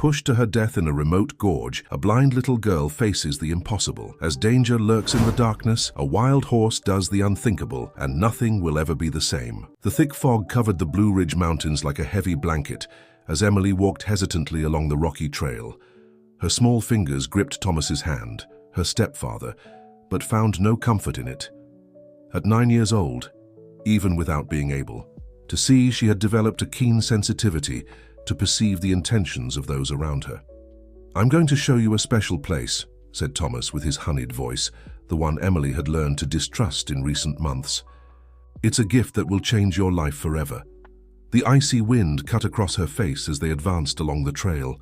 Pushed to her death in a remote gorge, a blind little girl faces the impossible. As danger lurks in the darkness, a wild horse does the unthinkable, and nothing will ever be the same. The thick fog covered the Blue Ridge Mountains like a heavy blanket as Emily walked hesitantly along the rocky trail. Her small fingers gripped Thomas's hand, her stepfather, but found no comfort in it. At 9 years old, even without being able to see, she had developed a keen sensitivity to perceive the intentions of those around her. "I'm going to show you a special place," said Thomas with his honeyed voice, the one Emily had learned to distrust in recent months. "It's a gift that will change your life forever." The icy wind cut across her face as they advanced along the trail.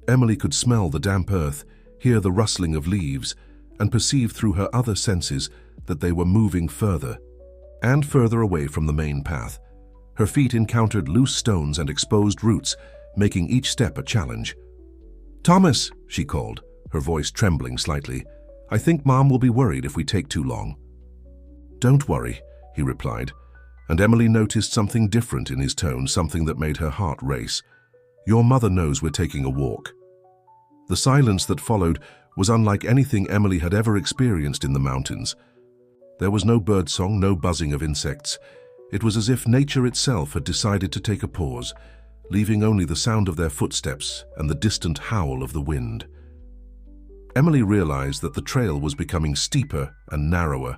Emily could smell the damp earth, hear the rustling of leaves, and perceive through her other senses that they were moving further and further away from the main path. Her feet encountered loose stones and exposed roots, making each step a challenge. "Thomas," she called, her voice trembling slightly, "I think Mom will be worried if we take too long." "Don't worry," he replied, and Emily noticed something different in his tone, something that made her heart race. "Your mother knows we're taking a walk." The silence that followed was unlike anything Emily had ever experienced in the mountains. There was no birdsong, no buzzing of insects. It was as if nature itself had decided to take a pause, leaving only the sound of their footsteps and the distant howl of the wind. Emily realized that the trail was becoming steeper and narrower.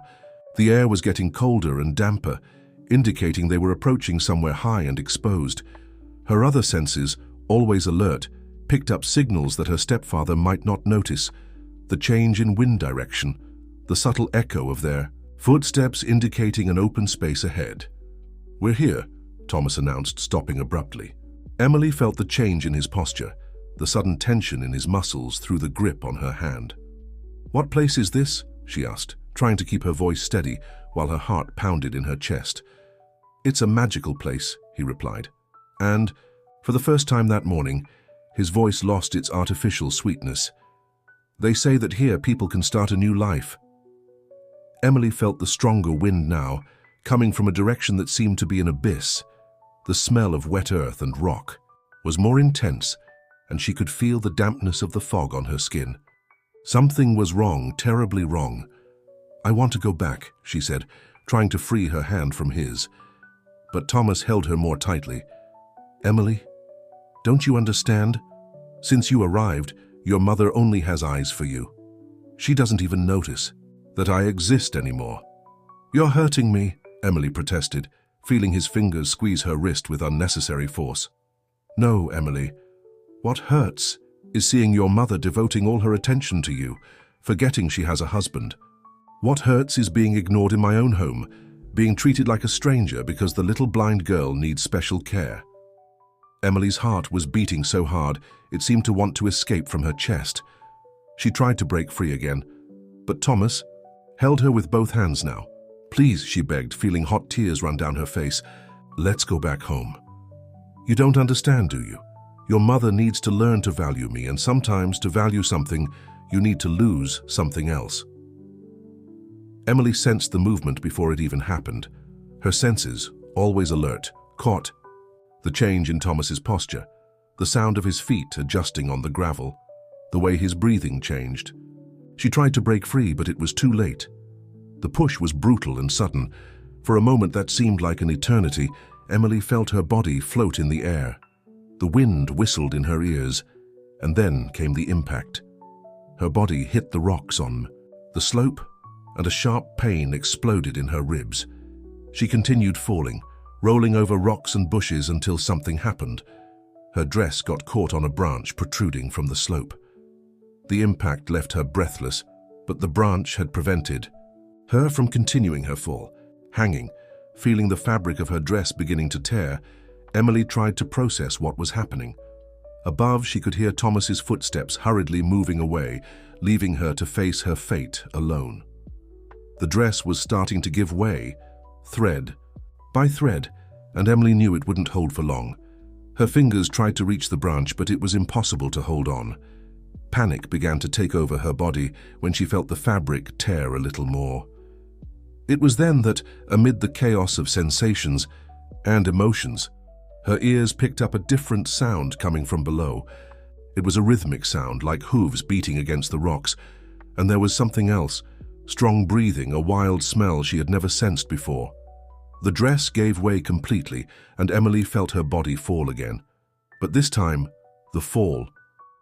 The air was getting colder and damper, indicating they were approaching somewhere high and exposed. Her other senses, always alert, picked up signals that her stepfather might not notice: the change in wind direction, the subtle echo of their footsteps indicating an open space ahead. "We're here," Thomas announced, stopping abruptly. Emily felt the change in his posture, the sudden tension in his muscles through the grip on her hand. "What place is this?" she asked, trying to keep her voice steady while her heart pounded in her chest. "It's a magical place," he replied. And, for the first time that morning, his voice lost its artificial sweetness. "They say that here people can start a new life." Emily felt the stronger wind now, coming from a direction that seemed to be an abyss. The smell of wet earth and rock was more intense, and she could feel the dampness of the fog on her skin. Something was wrong, terribly wrong. "I want to go back," she said, trying to free her hand from his. But Thomas held her more tightly. "Emily, don't you understand? Since you arrived, your mother only has eyes for you. She doesn't even notice that I exist anymore." "You're hurting me," Emily protested, feeling his fingers squeeze her wrist with unnecessary force. "No, Emily. What hurts is seeing your mother devoting all her attention to you, forgetting she has a husband. What hurts is being ignored in my own home, being treated like a stranger because the little blind girl needs special care." Emily's heart was beating so hard it seemed to want to escape from her chest. She tried to break free again, but Thomas held her with both hands now. "Please," she begged, feeling hot tears run down her face. "Let's go back home. You don't understand, do you? Your mother needs to learn to value me, and sometimes to value something, you need to lose something else." Emily sensed the movement before it even happened. Her senses, always alert, caught the change in Thomas's posture, the sound of his feet adjusting on the gravel, the way his breathing changed. She tried to break free, but it was too late. The push was brutal and sudden. For a moment that seemed like an eternity, Emily felt her body float in the air. The wind whistled in her ears, and then came the impact. Her body hit the rocks on the slope, and a sharp pain exploded in her ribs. She continued falling, rolling over rocks and bushes until something happened. Her dress got caught on a branch protruding from the slope. The impact left her breathless, but the branch had prevented her from continuing her fall. Hanging, feeling the fabric of her dress beginning to tear, Emily tried to process what was happening. Above, she could hear Thomas's footsteps hurriedly moving away, leaving her to face her fate alone. The dress was starting to give way, thread by thread, and Emily knew it wouldn't hold for long. Her fingers tried to reach the branch, but it was impossible to hold on. Panic began to take over her body when she felt the fabric tear a little more. It was then that, amid the chaos of sensations and emotions, her ears picked up a different sound coming from below. It was a rhythmic sound, like hooves beating against the rocks, and there was something else, strong breathing, a wild smell she had never sensed before. The dress gave way completely, and Emily felt her body fall again. But this time, the fall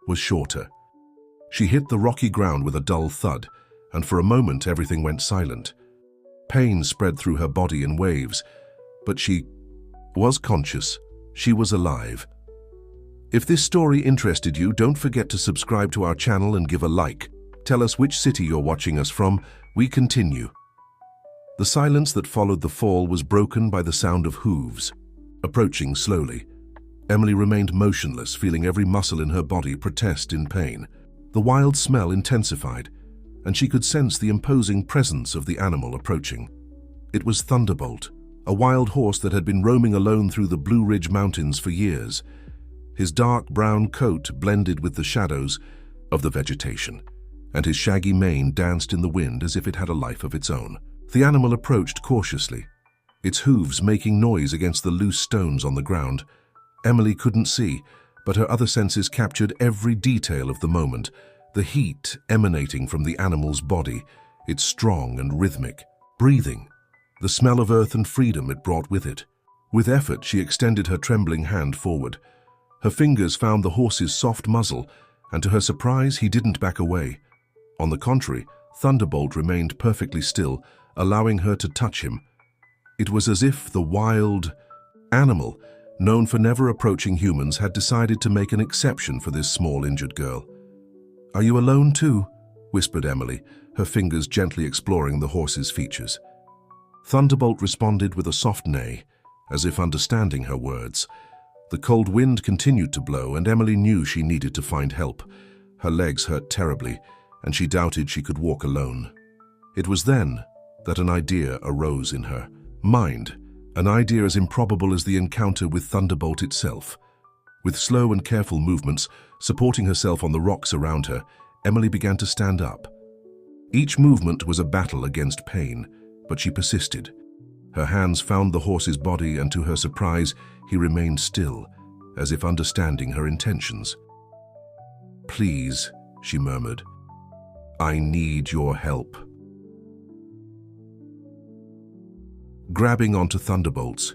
was shorter. She hit the rocky ground with a dull thud, and for a moment everything went silent. Pain spread through her body in waves, but she was conscious. She was alive. If this story interested you, don't forget to subscribe to our channel and give a like. Tell us which city you're watching us from. We continue. The silence that followed the fall was broken by the sound of hooves. Approaching slowly, Emily remained motionless, feeling every muscle in her body protest in pain. The wild smell intensified, and she could sense the imposing presence of the animal approaching. It was Thunderbolt, a wild horse that had been roaming alone through the Blue Ridge Mountains for years. His dark brown coat blended with the shadows of the vegetation, and his shaggy mane danced in the wind as if it had a life of its own. The animal approached cautiously, its hooves making noise against the loose stones on the ground. Emily couldn't see, but her other senses captured every detail of the moment, the heat emanating from the animal's body, its strong and rhythmic breathing, the smell of earth and freedom it brought with it. With effort, she extended her trembling hand forward. Her fingers found the horse's soft muzzle, and to her surprise, he didn't back away. On the contrary, Thunderbolt remained perfectly still, allowing her to touch him. It was as if the wild animal, known for never approaching humans, had decided to make an exception for this small injured girl. "Are you alone too?" whispered Emily, her fingers gently exploring the horse's features. Thunderbolt responded with a soft neigh, as if understanding her words. The cold wind continued to blow, and Emily knew she needed to find help. Her legs hurt terribly, and she doubted she could walk alone. It was then that an idea arose in her mind, an idea as improbable as the encounter with Thunderbolt itself. With slow and careful movements, supporting herself on the rocks around her, Emily began to stand up. Each movement was a battle against pain, but she persisted. Her hands found the horse's body, and to her surprise, he remained still, as if understanding her intentions. "Please," she murmured, "I need your help." Grabbing onto Thunderbolt's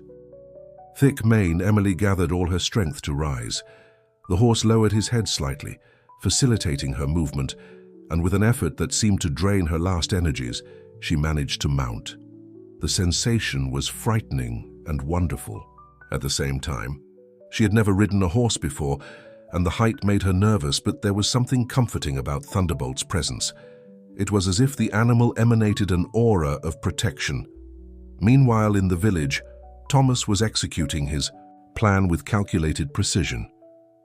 thick mane, Emily gathered all her strength to rise. The horse lowered his head slightly, facilitating her movement, and with an effort that seemed to drain her last energies, she managed to mount. The sensation was frightening and wonderful. At the same time, she had never ridden a horse before, and the height made her nervous, but there was something comforting about Thunderbolt's presence. It was as if the animal emanated an aura of protection. Meanwhile, in the village, Thomas was executing his plan with calculated precision.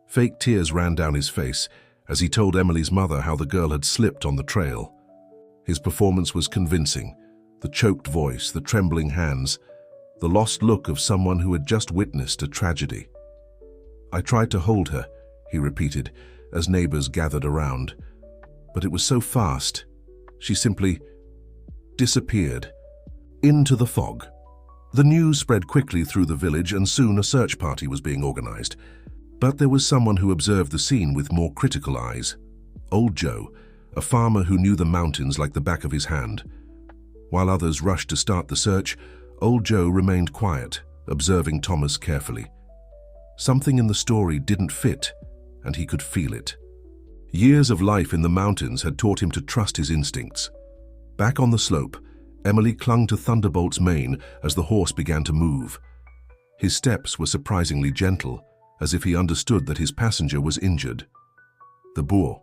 Fake tears ran down his face as he told Emily's mother how the girl had slipped on the trail. His performance was convincing. The choked voice, the trembling hands, the lost look of someone who had just witnessed a tragedy. "I tried to hold her," he repeated, as neighbors gathered around. "But it was so fast. She simply disappeared into the fog." The news spread quickly through the village, and soon a search party was being organized. But there was someone who observed the scene with more critical eyes. Old Joe, a farmer who knew the mountains like the back of his hand. While others rushed to start the search, Old Joe remained quiet, observing Thomas carefully. Something in the story didn't fit, and he could feel it. Years of life in the mountains had taught him to trust his instincts. Back on the slope, Emily clung to Thunderbolt's mane as the horse began to move. His steps were surprisingly gentle, as if he understood that his passenger was injured. The boar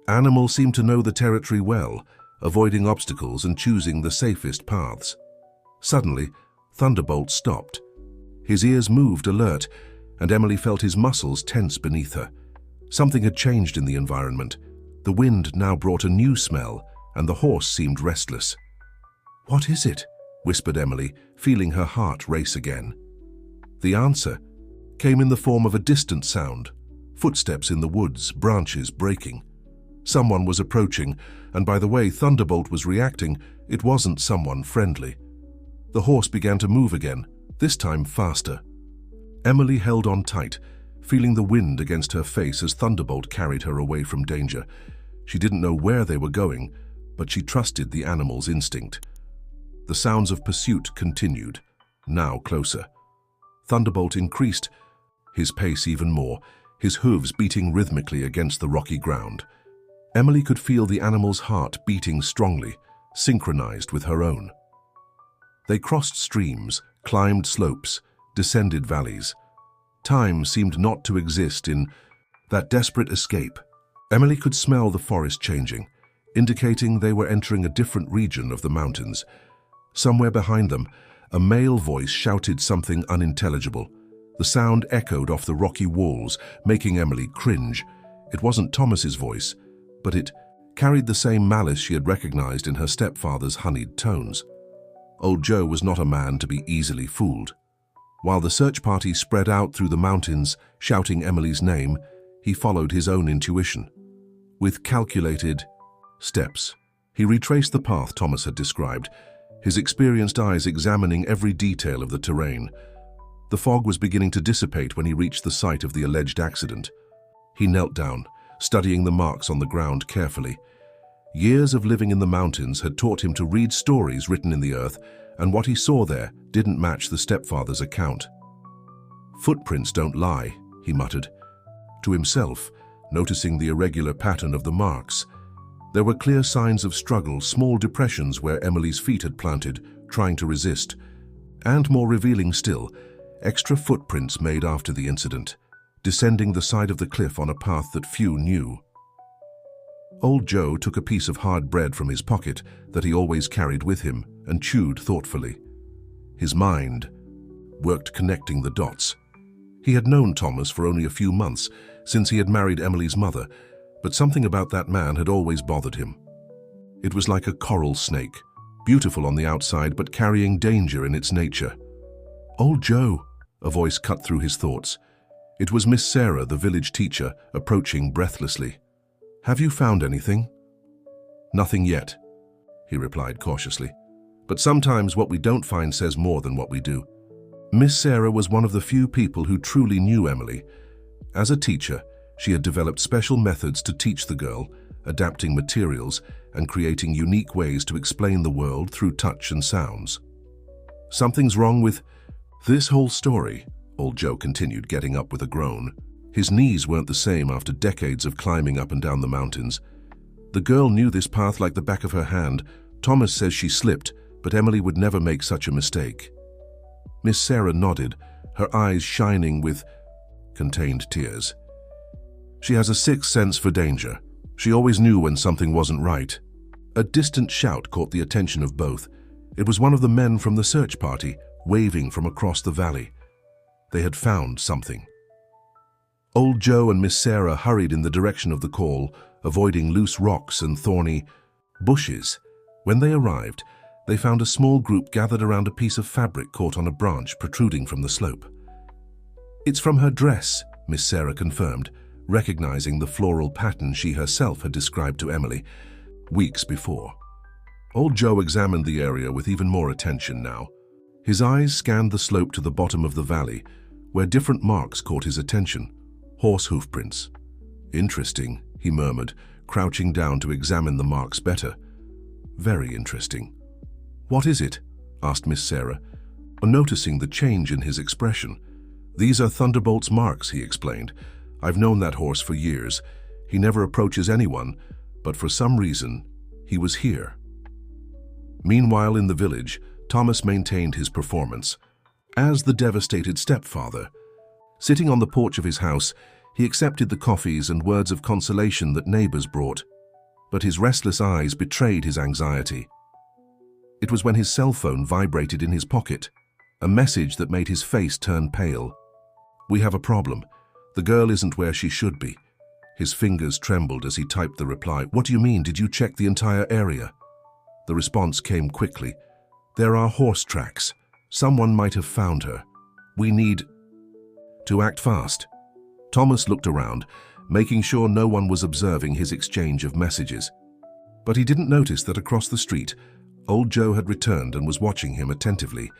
animal seemed to know the territory well, avoiding obstacles and choosing the safest paths. Suddenly, Thunderbolt stopped. His ears moved, alert, and Emily felt his muscles tense beneath her. Something had changed in the environment. The wind now brought a new smell, and the horse seemed restless. "What is it?" whispered Emily, feeling her heart race again. The answer came in the form of a distant sound, footsteps in the woods, branches breaking. Someone was approaching, and by the way Thunderbolt was reacting, it wasn't someone friendly. The horse began to move again, this time faster. Emily held on tight, feeling the wind against her face as Thunderbolt carried her away from danger. She didn't know where they were going, but she trusted the animal's instinct. The sounds of pursuit continued, now closer. Thunderbolt increased his pace even more, his hooves beating rhythmically against the rocky ground. Emily could feel the animal's heart beating strongly, synchronized with her own. They crossed streams, climbed slopes, descended valleys. Time seemed not to exist in that desperate escape. Emily could smell the forest changing, indicating they were entering a different region of the mountains. Somewhere behind them, a male voice shouted something unintelligible. The sound echoed off the rocky walls, making Emily cringe. It wasn't Thomas's voice, but it carried the same malice she had recognized in her stepfather's honeyed tones. Old Joe was not a man to be easily fooled. While the search party spread out through the mountains, shouting Emily's name, he followed his own intuition. With calculated steps, he retraced the path Thomas had described, his experienced eyes examining every detail of the terrain. The fog was beginning to dissipate when he reached the site of the alleged accident. He knelt down, studying the marks on the ground carefully. Years of living in the mountains had taught him to read stories written in the earth, and what he saw there didn't match the stepfather's account. "Footprints don't lie," he muttered. To himself, noticing the irregular pattern of the marks. There were clear signs of struggle, small depressions where Emily's feet had planted, trying to resist. And more revealing still, extra footprints made after the incident, descending the side of the cliff on a path that few knew. Old Joe took a piece of hard bread from his pocket that he always carried with him and chewed thoughtfully. His mind worked connecting the dots. He had known Thomas for only a few months since he had married Emily's mother, but something about that man had always bothered him. It was like a coral snake, beautiful on the outside but carrying danger in its nature. "Old Joe," a voice cut through his thoughts. It was Miss Sarah, the village teacher, approaching breathlessly. "Have you found anything?" "Nothing yet," he replied cautiously. "But sometimes what we don't find says more than what we do." Miss Sarah was one of the few people who truly knew Emily. As a teacher, she had developed special methods to teach the girl, adapting materials and creating unique ways to explain the world through touch and sounds. "Something's wrong with this whole story," Old Joe continued, getting up with a groan. His knees weren't the same after decades of climbing up and down the mountains. The girl knew this path like the back of her hand. Thomas says she slipped, but Emily would never make such a mistake. Miss Sarah nodded, her eyes shining with contained tears. "She has a sixth sense for danger. She always knew when something wasn't right." A distant shout caught the attention of both. It was one of the men from the search party, waving from across the valley. They had found something. Old Joe and Miss Sarah hurried in the direction of the call, avoiding loose rocks and thorny bushes. When they arrived, they found a small group gathered around a piece of fabric caught on a branch protruding from the slope. "It's from her dress," Miss Sarah confirmed, recognizing the floral pattern she herself had described to Emily weeks before. Old Joe examined the area with even more attention now. His eyes scanned the slope to the bottom of the valley, where different marks caught his attention. Horse hoof prints. "Interesting," he murmured, crouching down to examine the marks better. "Very interesting." "What is it?" asked Miss Sarah, noticing the change in his expression. "These are Thunderbolt's marks," he explained. "I've known that horse for years. He never approaches anyone, but for some reason, he was here." Meanwhile, in the village, Thomas maintained his performance. As the devastated stepfather, sitting on the porch of his house, he accepted the coffees and words of consolation that neighbors brought, but his restless eyes betrayed his anxiety. It was when his cell phone vibrated in his pocket, a message that made his face turn pale. "We have a problem. The girl isn't where she should be." His fingers trembled as he typed the reply. "What do you mean? Did you check the entire area?" The response came quickly. "There are horse tracks. Someone might have found her. We need to act fast." Thomas looked around, making sure no one was observing his exchange of messages. But he didn't notice that across the street, Old Joe had returned and was watching him attentively.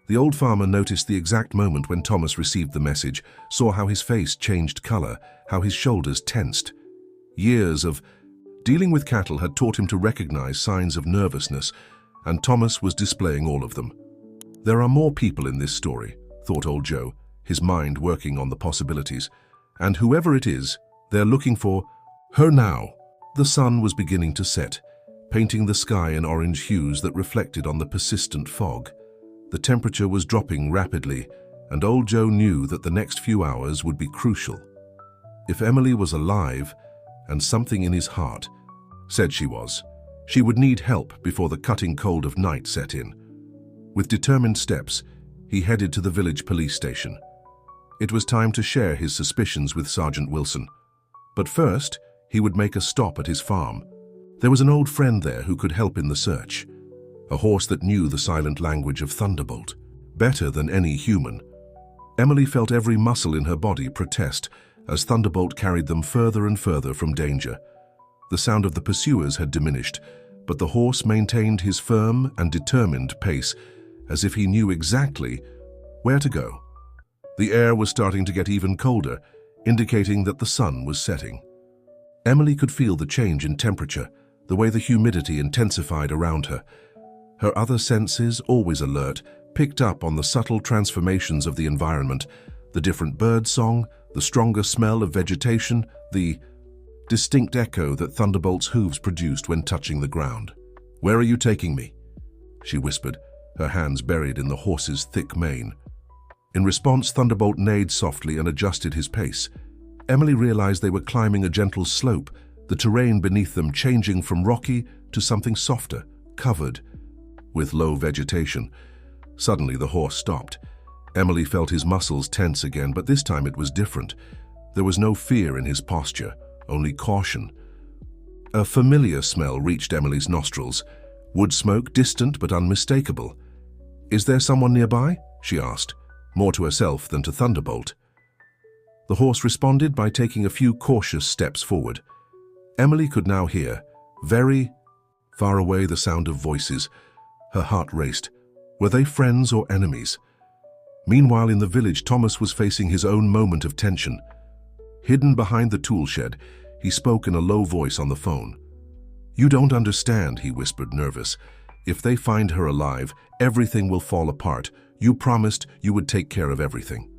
The old farmer noticed the exact moment when Thomas received the message, saw how his face changed color, how his shoulders tensed. Years of dealing with cattle had taught him to recognize signs of nervousness, and Thomas was displaying all of them. There are more people in this story, thought old Joe, his mind working on the possibilities. And whoever it is, they're looking for her now. The sun was beginning to set, painting the sky in orange hues that reflected on the persistent fog. The temperature was dropping rapidly, and old Joe knew that the next few hours would be crucial. If Emily was alive, and something in his heart said she was, she would need help before the cutting cold of night set in. With determined steps, he headed to the village police station. It was time to share his suspicions with Sergeant Wilson. But first, he would make a stop at his farm. There was an old friend there who could help in the search. A horse that knew the silent language of Thunderbolt, better than any human. Emily felt every muscle in her body protest as Thunderbolt carried them further and further from danger. The sound of the pursuers had diminished, but the horse maintained his firm and determined pace, as if he knew exactly where to go. The air was starting to get even colder, indicating that the sun was setting. Emily could feel the change in temperature, the way the humidity intensified around her. Her other senses, always alert, picked up on the subtle transformations of the environment, the different bird song, the stronger smell of vegetation, the distinct echo that Thunderbolt's hooves produced when touching the ground. "Where are you taking me?" she whispered, her hands buried in the horse's thick mane. In response, Thunderbolt neighed softly and adjusted his pace. Emily realized they were climbing a gentle slope, the terrain beneath them changing from rocky to something softer, covered with low vegetation. Suddenly the horse stopped. Emily felt his muscles tense again, but this time it was different. There was no fear in his posture, only caution. A familiar smell reached Emily's nostrils. Wood smoke, distant but unmistakable. "Is there someone nearby?" she asked, more to herself than to Thunderbolt. The horse responded by taking a few cautious steps forward. Emily could now hear, very far away, the sound of voices. Her heart raced. Were they friends or enemies? Meanwhile, in the village, Thomas was facing his own moment of tension. Hidden behind the tool shed, he spoke in a low voice on the phone. "You don't understand," he whispered, nervous. "If they find her alive, everything will fall apart. You promised you would take care of everything."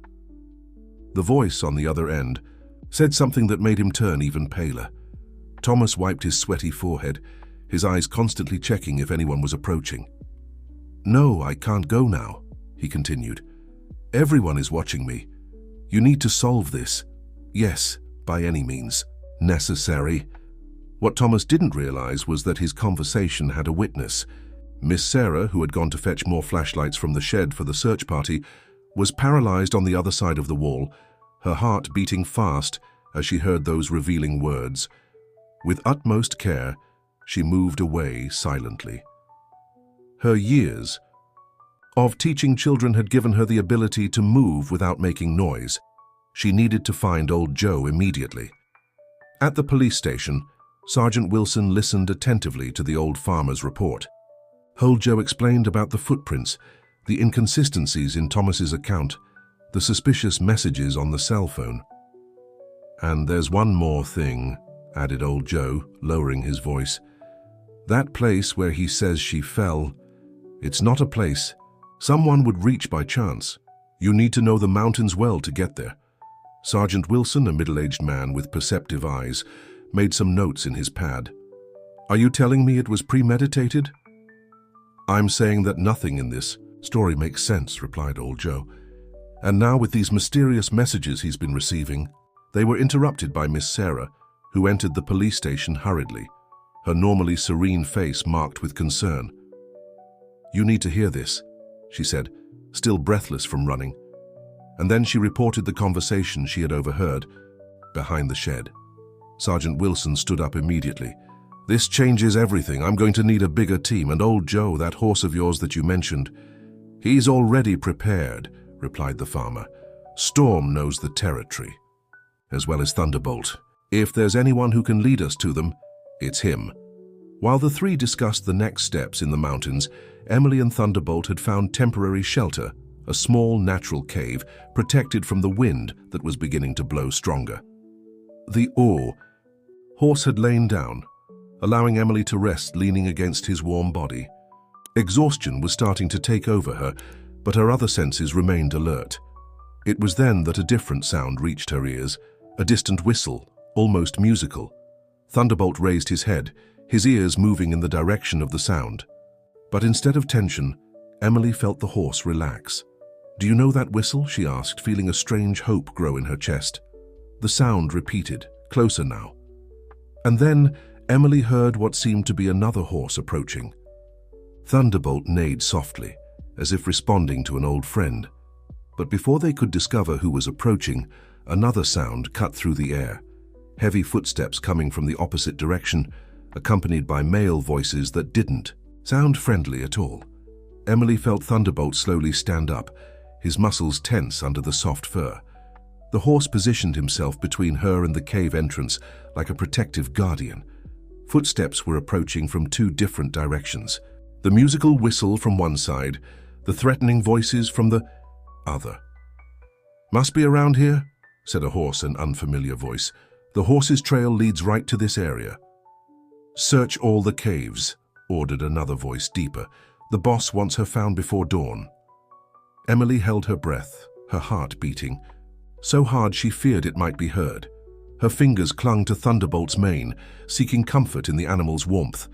The voice on the other end said something that made him turn even paler. Thomas wiped his sweaty forehead, his eyes constantly checking if anyone was approaching. "No, I can't go now," he continued. "Everyone is watching me. You need to solve this. Yes, by any means necessary." What Thomas didn't realize was that his conversation had a witness. Miss Sarah, who had gone to fetch more flashlights from the shed for the search party, was paralyzed on the other side of the wall, her heart beating fast as she heard those revealing words. With utmost care, she moved away silently. Her years of teaching children had given her the ability to move without making noise. She needed to find old Joe immediately. At the police station, Sergeant Wilson listened attentively to the old farmer's report. Old Joe explained about the footprints, the inconsistencies in Thomas's account, the suspicious messages on the cell phone. "And there's one more thing," added old Joe, lowering his voice. "That place where he says she fell, it's not a place someone would reach by chance. You need to know the mountains well to get there." Sergeant Wilson, a middle-aged man with perceptive eyes, made some notes in his pad. "Are you telling me it was premeditated?" "I'm saying that nothing in this story makes sense," replied old Joe. And now, with these mysterious messages he's been receiving, they were interrupted by Miss Sarah, who entered the police station hurriedly, her normally serene face marked with concern. "You need to hear this," she said, still breathless from running. And then she reported the conversation she had overheard behind the shed. Sergeant Wilson stood up immediately. "This changes everything. I'm going to need a bigger team, and old Joe, that horse of yours that you mentioned, he's already prepared," replied the farmer. "Storm knows the territory, as well as Thunderbolt. If there's anyone who can lead us to them, it's him. While the three discussed the next steps in the mountains, Emily and Thunderbolt had found temporary shelter, a small natural cave protected from the wind that was beginning to blow stronger. The horse had lain down, allowing Emily to rest leaning against his warm body. Exhaustion was starting to take over her, but her other senses remained alert. It was then that a different sound reached her ears, a distant whistle, almost musical. Thunderbolt raised his head, his ears moving in the direction of the sound. But instead of tension, Emily felt the horse relax. "Do you know that whistle?" she asked, feeling a strange hope grow in her chest. The sound repeated, closer now. And then Emily heard what seemed to be another horse approaching. Thunderbolt neighed softly, as if responding to an old friend. But before they could discover who was approaching, another sound cut through the air. Heavy footsteps coming from the opposite direction, accompanied by male voices that didn't sound friendly at all. Emily felt Thunderbolt slowly stand up, his muscles tense under the soft fur. The horse positioned himself between her and the cave entrance like a protective guardian. Footsteps were approaching from two different directions. The musical whistle from one side, the threatening voices from the other. "Must be around here," said a hoarse and unfamiliar voice. "The horse's trail leads right to this area." "Search all the caves," ordered another voice deeper. "The boss wants her found before dawn." Emily held her breath, her heart beating, so hard she feared it might be heard. Her fingers clung to Thunderbolt's mane, seeking comfort in the animal's warmth.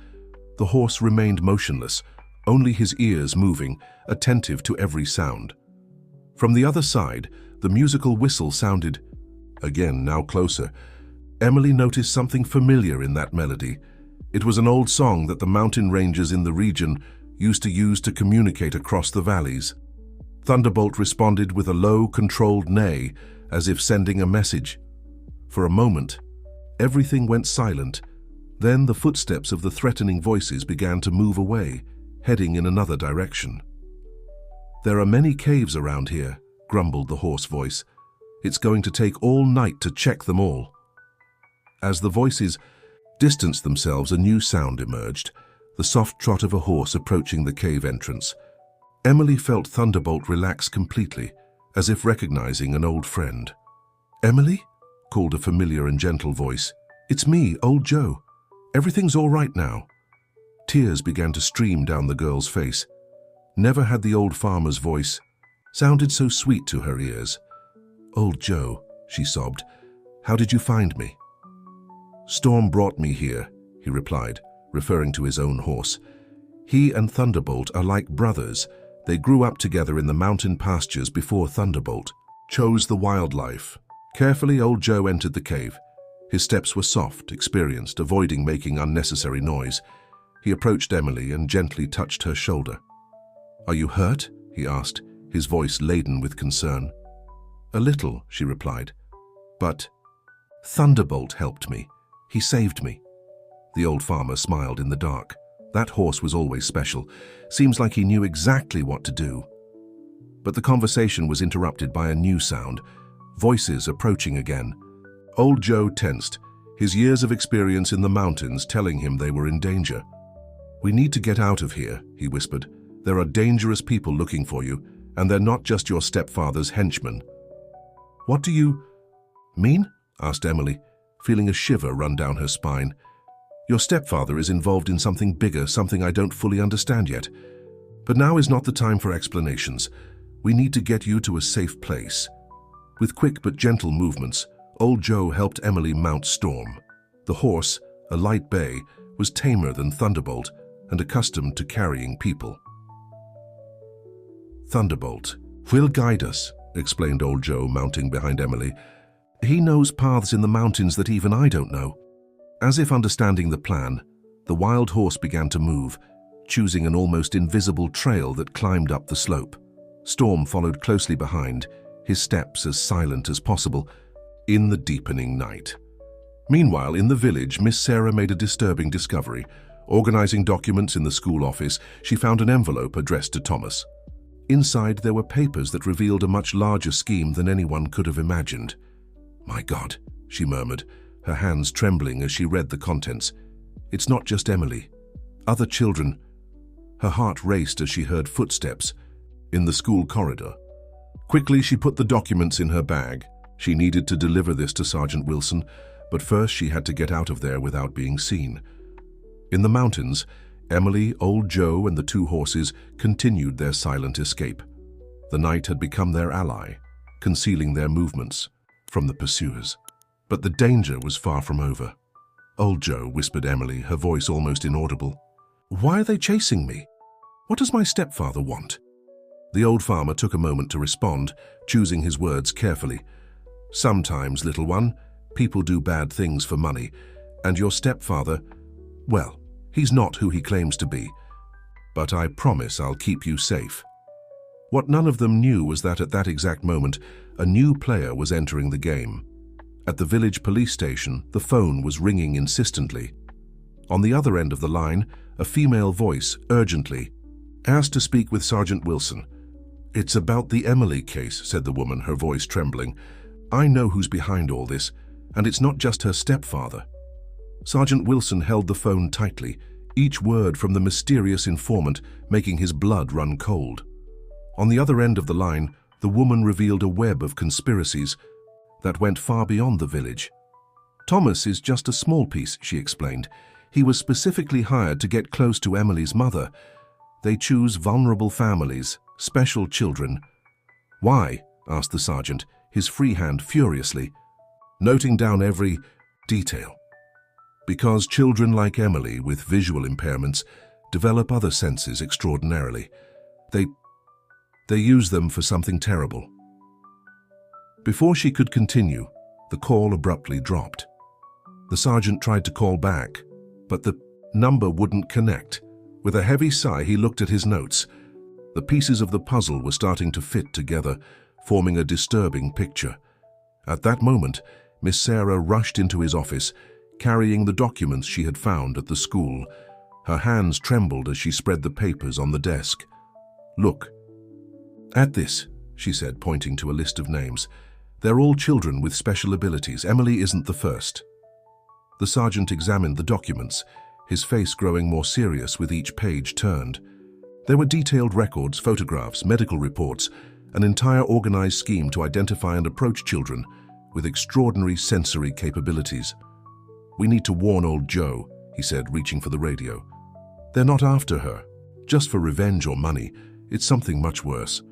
The horse remained motionless, only his ears moving, attentive to every sound. From the other side, the musical whistle sounded, again now closer. Emily noticed something familiar in that melody. It was an old song that the mountain rangers in the region used to use to communicate across the valleys. Thunderbolt responded with a low, controlled neigh, as if sending a message. For a moment, everything went silent. Then the footsteps of the threatening voices began to move away, heading in another direction. "There are many caves around here," grumbled the hoarse voice. "It's going to take all night to check them all." As the voices distanced themselves, a new sound emerged, the soft trot of a horse approaching the cave entrance. Emily felt Thunderbolt relax completely, as if recognizing an old friend. "Emily?" called a familiar and gentle voice. "It's me, Old Joe. Everything's all right now." Tears began to stream down the girl's face. Never had the old farmer's voice sounded so sweet to her ears. "Old Joe," she sobbed, "how did you find me?" "Storm brought me here," he replied, referring to his own horse. "He and Thunderbolt are like brothers. They grew up together in the mountain pastures before Thunderbolt chose the wildlife." Carefully, Old Joe entered the cave. His steps were soft, experienced, avoiding making unnecessary noise. He approached Emily and gently touched her shoulder. "Are you hurt?" he asked, his voice laden with concern. "A little," she replied. "But Thunderbolt helped me. He saved me." The old farmer smiled in the dark. That horse was always special. Seems like he knew exactly what to do. But the conversation was interrupted by a new sound, voices approaching again. Old Joe tensed, his years of experience in the mountains telling him they were in danger. "We need to get out of here," he whispered. "There are dangerous people looking for you, and they're not just your stepfather's henchmen." "What do you mean?" asked Emily, feeling a shiver run down her spine. "Your stepfather is involved in something bigger, something I don't fully understand yet. But now is not the time for explanations. We need to get you to a safe place." With quick but gentle movements, Old Joe helped Emily mount Storm. The horse, a light bay, was tamer than Thunderbolt and accustomed to carrying people. "Thunderbolt will guide us," explained Old Joe, mounting behind Emily. "He knows paths in the mountains that even I don't know." As if understanding the plan, the wild horse began to move, choosing an almost invisible trail that climbed up the slope. Storm followed closely behind, his steps as silent as possible, in the deepening night. Meanwhile, in the village, Miss Sarah made a disturbing discovery. Organizing documents in the school office, she found an envelope addressed to Thomas. Inside, there were papers that revealed a much larger scheme than anyone could have imagined. "My God," she murmured, her hands trembling as she read the contents. "It's not just Emily. Other children. Her heart raced as she heard footsteps in the school corridor. Quickly, she put the documents in her bag. She needed to deliver this to Sergeant Wilson, but first she had to get out of there without being seen. In the mountains, Emily, Old Joe, and the two horses continued their silent escape. The night had become their ally, concealing their movements from the pursuers. But the danger was far from over. Old Joe, whispered Emily, her voice almost inaudible. Why are they chasing me? What does my stepfather want? The old farmer took a moment to respond, choosing his words carefully. Sometimes, little one, people do bad things for money, and your stepfather, well, he's not who he claims to be. But I promise I'll keep you safe. What none of them knew was that at that exact moment, a new player was entering the game. At the village police station, the phone was ringing insistently. On the other end of the line, a female voice urgently asked to speak with Sergeant Wilson. It's about the Emily case, said the woman, her voice trembling. I know who's behind all this, and it's not just her stepfather. Sergeant Wilson held the phone tightly, each word from the mysterious informant making his blood run cold. On the other end of the line, the woman revealed a web of conspiracies that went far beyond the village. Thomas is just a small piece, she explained. He was specifically hired to get close to Emily's mother. They choose vulnerable families, special children. Why? Asked the sergeant, his free hand furiously, noting down every detail. Because children like Emily with visual impairments develop other senses extraordinarily. They use them for something terrible. Before she could continue, the call abruptly dropped. The sergeant tried to call back, but the number wouldn't connect. With a heavy sigh, he looked at his notes. The pieces of the puzzle were starting to fit together, forming a disturbing picture. At that moment, Miss Sarah rushed into his office, carrying the documents she had found at the school. Her hands trembled as she spread the papers on the desk. Look. At this, she said, pointing to a list of names. They're all children with special abilities. Emily isn't the first. The sergeant examined the documents, his face growing more serious with each page turned. There were detailed records, photographs, medical reports, an entire organized scheme to identify and approach children with extraordinary sensory capabilities. We need to warn Old Joe, he said, reaching for the radio. They're not after her, just for revenge or money. It's something much worse.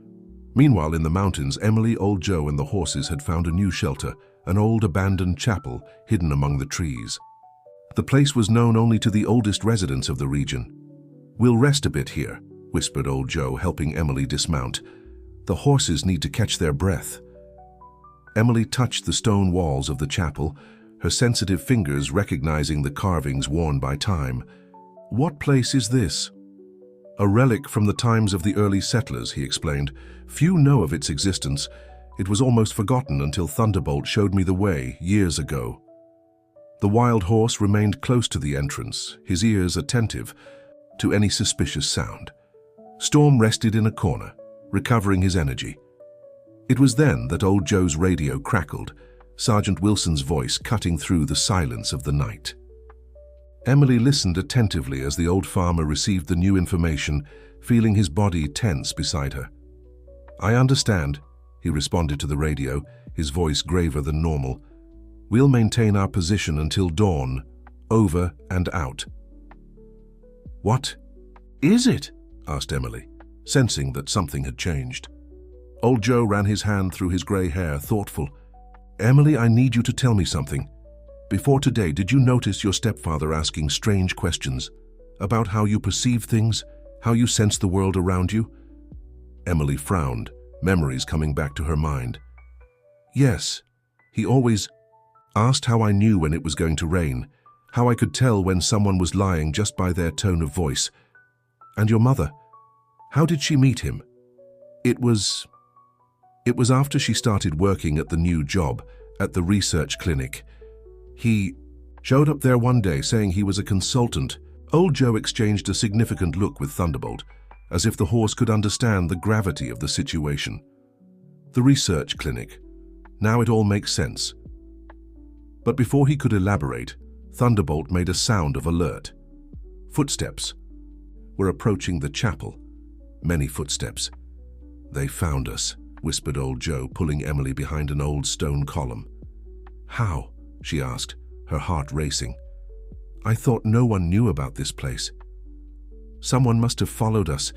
Meanwhile, in the mountains, Emily, Old Joe, and the horses had found a new shelter, an old abandoned chapel hidden among the trees. The place was known only to the oldest residents of the region. We'll rest a bit here, whispered Old Joe, helping Emily dismount. The horses need to catch their breath. Emily touched the stone walls of the chapel, her sensitive fingers recognizing the carvings worn by time. What place is this? A relic from the times of the early settlers, he explained. Few know of its existence. It was almost forgotten until Thunderbolt showed me the way years ago. The wild horse remained close to the entrance, his ears attentive to any suspicious sound. Storm rested in a corner, recovering his energy. It was then that Old Joe's radio crackled, Sergeant Wilson's voice cutting through the silence of the night. Emily listened attentively as the old farmer received the new information, feeling his body tense beside her. I understand, he responded to the radio, his voice graver than normal. We'll maintain our position until dawn, over and out. What is it? Asked Emily, sensing that something had changed. Old Joe ran his hand through his grey hair, thoughtful. Emily, I need you to tell me something. Before today, did you notice your stepfather asking strange questions about how you perceive things, how you sense the world around you? Emily frowned, memories coming back to her mind. Yes, he always asked how I knew when it was going to rain, how I could tell when someone was lying just by their tone of voice. And your mother, how did she meet him? It was after she started working at the new job, at the research clinic. He showed up there one day saying he was a consultant. Old Joe exchanged a significant look with Thunderbolt, as if the horse could understand the gravity of the situation. The research clinic. Now it all makes sense. But before he could elaborate, Thunderbolt made a sound of alert. Footsteps were approaching the chapel. Many footsteps. "They found us," whispered old Joe, pulling Emily behind an old stone column. "How?" she asked, her heart racing. "I thought no one knew about this place." "Someone must have followed us.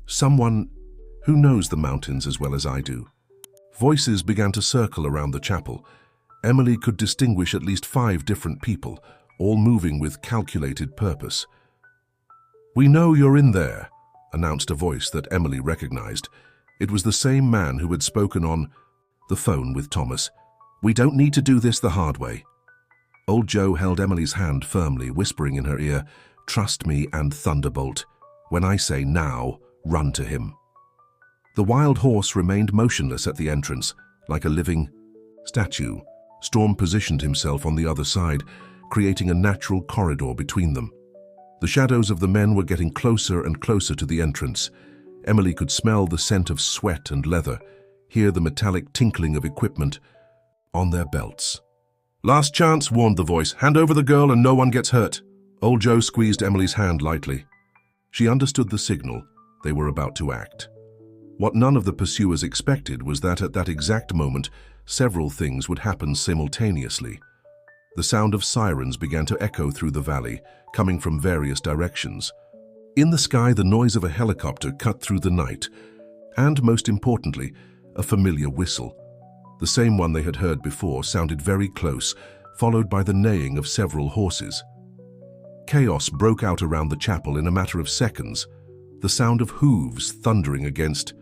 Someone who knows the mountains as well as I do." Voices began to circle around the chapel. Emily could distinguish at least 5 different people, all moving with calculated purpose. "We know you're in there," announced a voice that Emily recognized. It was the same man who had spoken on the phone with Thomas. "We don't need to do this the hard way." Old Joe held Emily's hand firmly, whispering in her ear, "Trust me and Thunderbolt. When I say now, run to him." The wild horse remained motionless at the entrance, like a living statue. Storm positioned himself on the other side, creating a natural corridor between them. The shadows of the men were getting closer and closer to the entrance. Emily could smell the scent of sweat and leather, hear the metallic tinkling of equipment on their belts. "Last chance," warned the voice. "Hand over the girl and no one gets hurt." Old Joe squeezed Emily's hand lightly. She understood the signal. They were about to act. What none of the pursuers expected was that at that exact moment, several things would happen simultaneously. The sound of sirens began to echo through the valley, coming from various directions. In the sky, the noise of a helicopter cut through the night, and most importantly, a familiar whistle. The same one they had heard before sounded very close, followed by the neighing of several horses. Chaos broke out around the chapel in a matter of seconds. The sound of hooves thundering against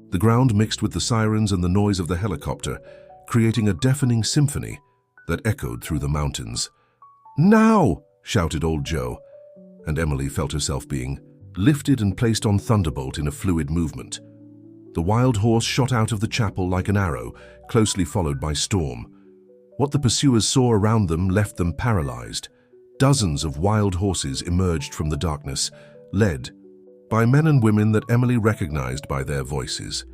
the ground mixed with the sirens and the noise of the helicopter, creating a deafening symphony that echoed through the mountains. "Now!" shouted old Joe, and Emily felt herself being lifted and placed on Thunderbolt in a fluid movement. The wild horse shot out of the chapel like an arrow, closely followed by Storm. What the pursuers saw around them left them paralyzed. Dozens of wild horses emerged from the darkness, led by men and women that Emily recognized by their voices.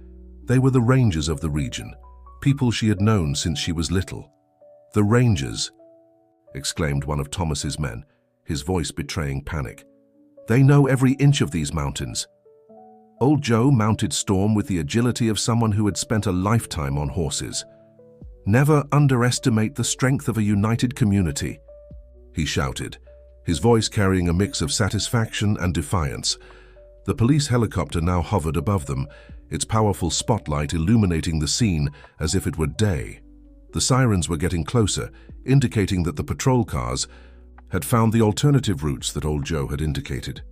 They were the rangers of the region, people she had known since she was little. "The Rangers!" exclaimed one of Thomas's men, his voice betraying panic. "They know every inch of these mountains." Old Joe mounted Storm with the agility of someone who had spent a lifetime on horses. "Never underestimate the strength of a united community," he shouted, his voice carrying a mix of satisfaction and defiance. The police helicopter now hovered above them, its powerful spotlight illuminating the scene as if it were day. The sirens were getting closer, indicating that the patrol cars had found the alternative routes that old Joe had indicated.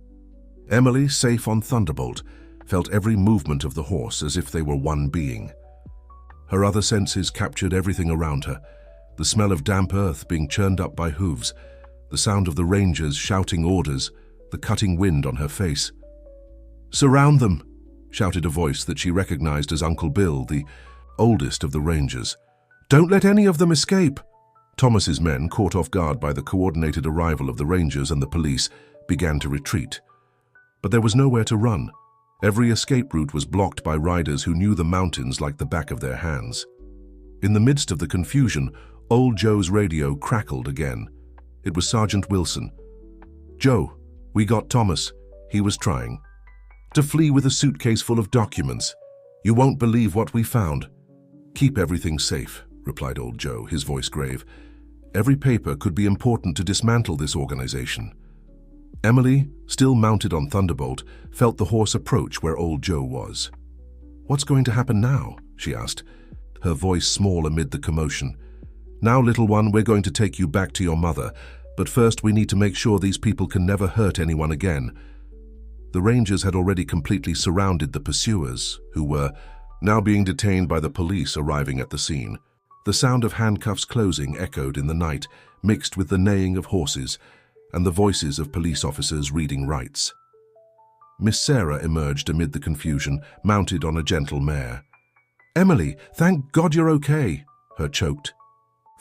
Emily, safe on Thunderbolt, felt every movement of the horse as if they were one being. Her other senses captured everything around her, the smell of damp earth being churned up by hooves, the sound of the rangers shouting orders, the cutting wind on her face. "Surround them!" shouted a voice that she recognized as Uncle Bill, the oldest of the rangers. "Don't let any of them escape!" Thomas's men, caught off guard by the coordinated arrival of the rangers and the police, began to retreat. But there was nowhere to run. Every escape route was blocked by riders who knew the mountains like the back of their hands. In the midst of the confusion, old Joe's radio crackled again. It was Sergeant Wilson. "Joe, we got Thomas. He was trying to flee with a suitcase full of documents. You won't believe what we found." "Keep everything safe," replied old Joe, his voice grave. "Every paper could be important to dismantle this organization." Emily, still mounted on Thunderbolt, felt the horse approach where old Joe was. "What's going to happen now?" she asked, her voice small amid the commotion. "Now, little one, we're going to take you back to your mother, but first we need to make sure these people can never hurt anyone again." The rangers had already completely surrounded the pursuers, who were now being detained by the police arriving at the scene. The sound of handcuffs closing echoed in the night, mixed with the neighing of horses and the voices of police officers reading rights. Miss Sarah emerged amid the confusion, mounted on a gentle mare. "Emily, thank God you're okay," her choked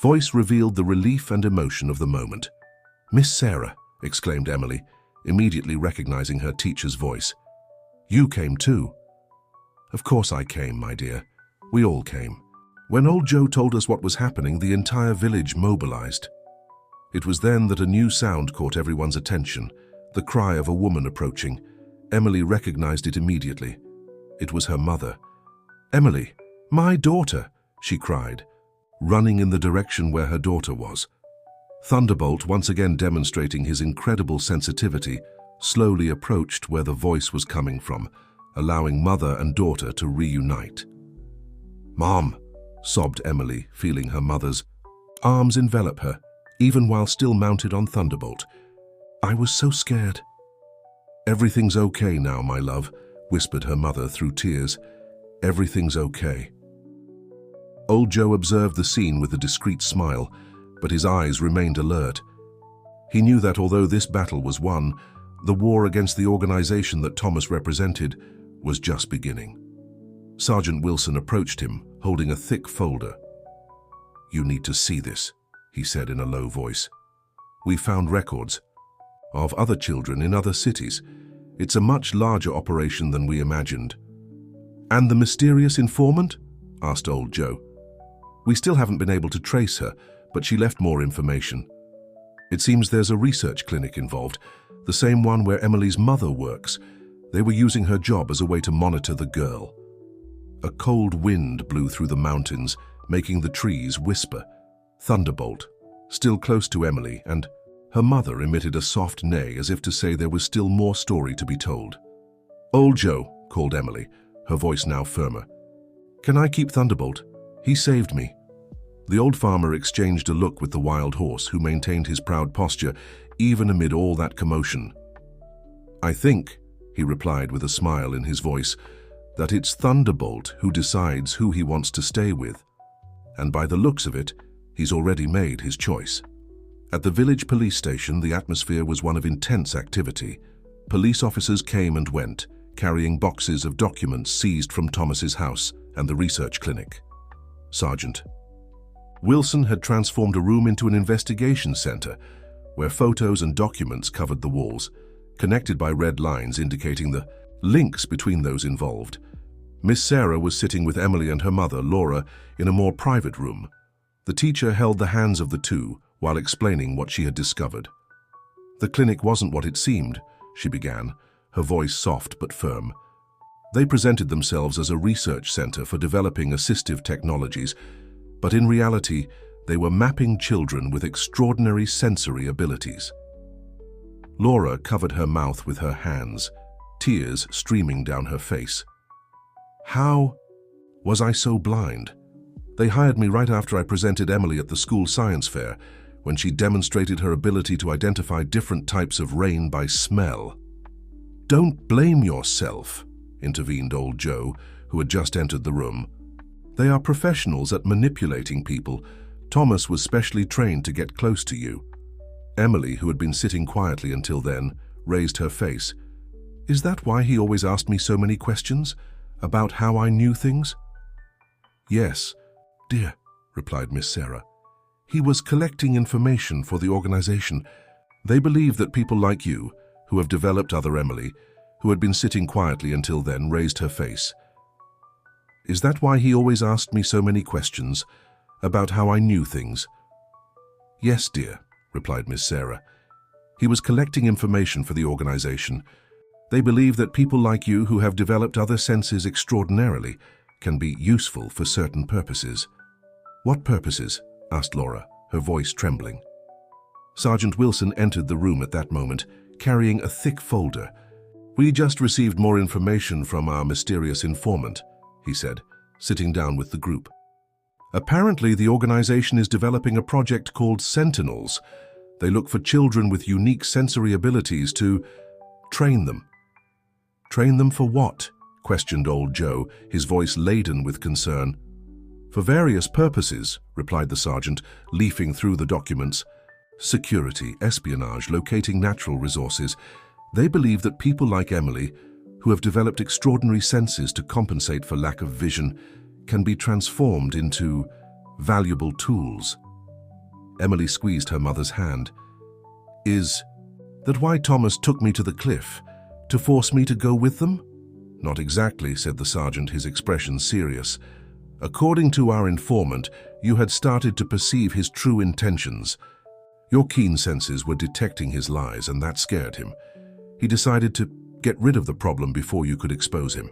voice revealed the relief and emotion of the moment. "Miss Sarah," exclaimed Emily, immediately recognizing her teacher's voice. "You came too." "Of course I came, my dear. We all came." When old Joe told us what was happening, the entire village mobilized. It was then that a new sound caught everyone's attention, The cry of a woman approaching. Emily recognized it immediately. It was her mother. "Emily, my daughter!" she cried, running in the direction where her daughter was. Thunderbolt, once again demonstrating his incredible sensitivity, slowly approached where the voice was coming from, allowing mother and daughter to reunite. "Mom," sobbed Emily, feeling her mother's arms envelop her, even while still mounted on Thunderbolt. "I was so scared." "Everything's okay now, my love," whispered her mother through tears. "Everything's okay." Old Joe observed the scene with a discreet smile, but his eyes remained alert. He knew that although this battle was won, the war against the organization that Thomas represented was just beginning. Sergeant Wilson approached him, holding a thick folder. "You need to see this," he said in a low voice. "We found records of other children in other cities. It's a much larger operation than we imagined." "And the mysterious informant?" asked Old Joe. "We still haven't been able to trace her, but she left more information. It seems there's a research clinic involved, the same one where Emily's mother works. They were using her job as a way to monitor the girl." A cold wind blew through the mountains, making the trees whisper. Thunderbolt, still close to Emily, and her mother emitted a soft neigh as if to say there was still more story to be told. "Old Joe," called Emily, her voice now firmer. "Can I keep Thunderbolt? He saved me." The old farmer exchanged a look with the wild horse, who maintained his proud posture even amid all that commotion. "I think," he replied with a smile in his voice, "that it's Thunderbolt who decides who he wants to stay with. And by the looks of it, he's already made his choice." At the village police station, the atmosphere was one of intense activity. Police officers came and went, carrying boxes of documents seized from Thomas's house and the research clinic. Sergeant Wilson had transformed a room into an investigation center, where photos and documents covered the walls, connected by red lines indicating the links between those involved. Miss Sarah was sitting with Emily and her mother, Laura, in a more private room. The teacher held the hands of the two while explaining what she had discovered. "The clinic wasn't what it seemed," she began, her voice soft but firm. "They presented themselves as a research center for developing assistive technologies, but in reality, they were mapping children with extraordinary sensory abilities." Laura covered her mouth with her hands, tears streaming down her face. "How was I so blind? They hired me right after I presented Emily at the school science fair, when she demonstrated her ability to identify different types of rain by smell." "Don't blame yourself," intervened Old Joe, who had just entered the room. "They are professionals at manipulating people. Thomas was specially trained to get close to you." Emily, who had been sitting quietly until then, raised her face. "Is that why he always asked me so many questions? About how I knew things?" "Yes, dear," replied Miss Sarah. "He was collecting information for the organization. They believe that people like you, who have developed other Emily, who had been sitting quietly until then, raised her face. Is that why he always asked me so many questions about how I knew things?" "Yes, dear," replied Miss Sarah. "He was collecting information for the organization. They believe that people like you who have developed other senses extraordinarily can be useful for certain purposes." "What purposes?" asked Laura, her voice trembling. Sergeant Wilson entered the room at that moment, carrying a thick folder. "We just received more information from our mysterious informant," he said, sitting down with the group. "Apparently, the organization is developing a project called Sentinels. They look for children with unique sensory abilities to train them." "Train them for what?" questioned Old Joe, his voice laden with concern. "For various purposes," replied the sergeant, leafing through the documents. "Security, espionage, locating natural resources. They believe that people like Emily, who have developed extraordinary senses to compensate for lack of vision, can be transformed into valuable tools." Emily squeezed her mother's hand. "Is that why Thomas took me to the cliff? To force me to go with them?" "Not exactly," said the sergeant, his expression serious. "According to our informant, you had started to perceive his true intentions. Your keen senses were detecting his lies, and that scared him. He decided to get rid of the problem before you could expose him.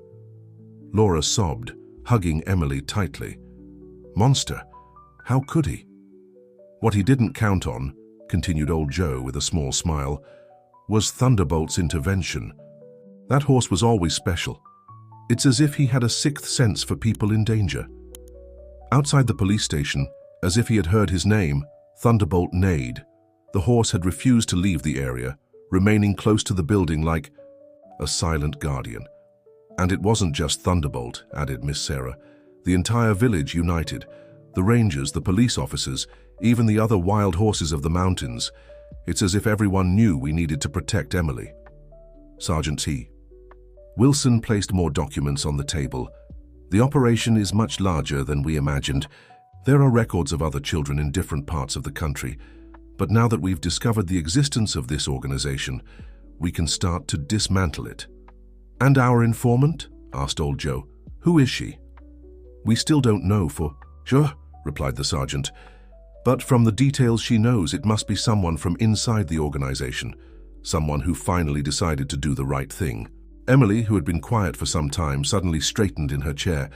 Laura sobbed, hugging Emily tightly. Monster, how could he? What he didn't count on, continued old Joe with a small smile, was Thunderbolt's intervention. That horse was always special. It's as if he had a sixth sense for people in danger. Outside the police station, as if he had heard his name, Thunderbolt neighed. The horse had refused to leave the area, remaining close to the building like a silent guardian. And it wasn't just Thunderbolt, added Miss Sarah. The entire village united. The rangers, the police officers, even the other wild horses of the mountains. It's as if everyone knew we needed to protect Emily. Sergeant T. Wilson placed more documents on the table. The operation is much larger than we imagined. There are records of other children in different parts of the country. But now that we've discovered the existence of this organization, we can start to dismantle it. And our informant? Asked old Joe. Who is she? We still don't know for sure, replied the sergeant. But from the details she knows, it must be someone from inside the organization. Someone who finally decided to do the right thing. Emily, who had been quiet for some time, suddenly straightened in her chair.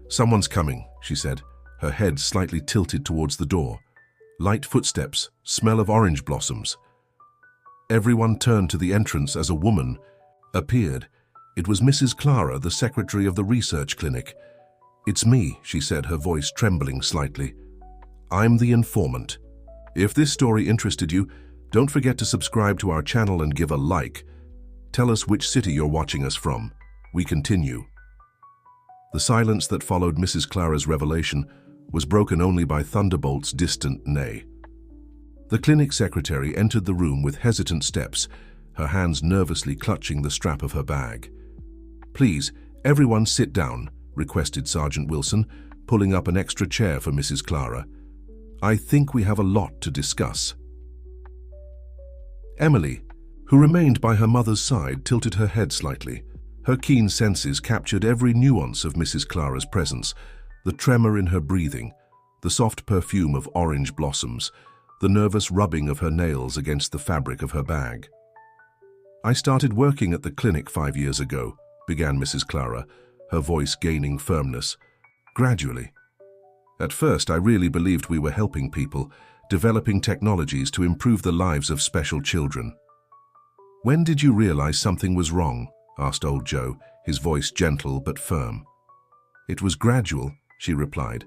Someone's coming, she said, her head slightly tilted towards the door. Light footsteps, smell of orange blossoms. Everyone turned to the entrance as a woman appeared. It was Mrs. Clara, the secretary of the research clinic. It's me, she said, her voice trembling slightly. I'm the informant. If this story interested you, don't forget to subscribe to our channel and give a like. Tell us which city you're watching us from. We continue. The silence that followed Mrs. Clara's revelation was broken only by Thunderbolt's distant neigh. The clinic secretary entered the room with hesitant steps, her hands nervously clutching the strap of her bag. Please, everyone sit down, requested Sergeant Wilson, pulling up an extra chair for Mrs. Clara. I think we have a lot to discuss. Emily, who remained by her mother's side, tilted her head slightly. Her keen senses captured every nuance of Mrs. Clara's presence, the tremor in her breathing, the soft perfume of orange blossoms, the nervous rubbing of her nails against the fabric of her bag. I started working at the clinic 5 years ago, began Mrs. Clara, her voice gaining firmness. Gradually. At first, I really believed we were helping people, developing technologies to improve the lives of special children. When did you realize something was wrong? Asked old Joe, his voice gentle but firm. It was gradual, she replied,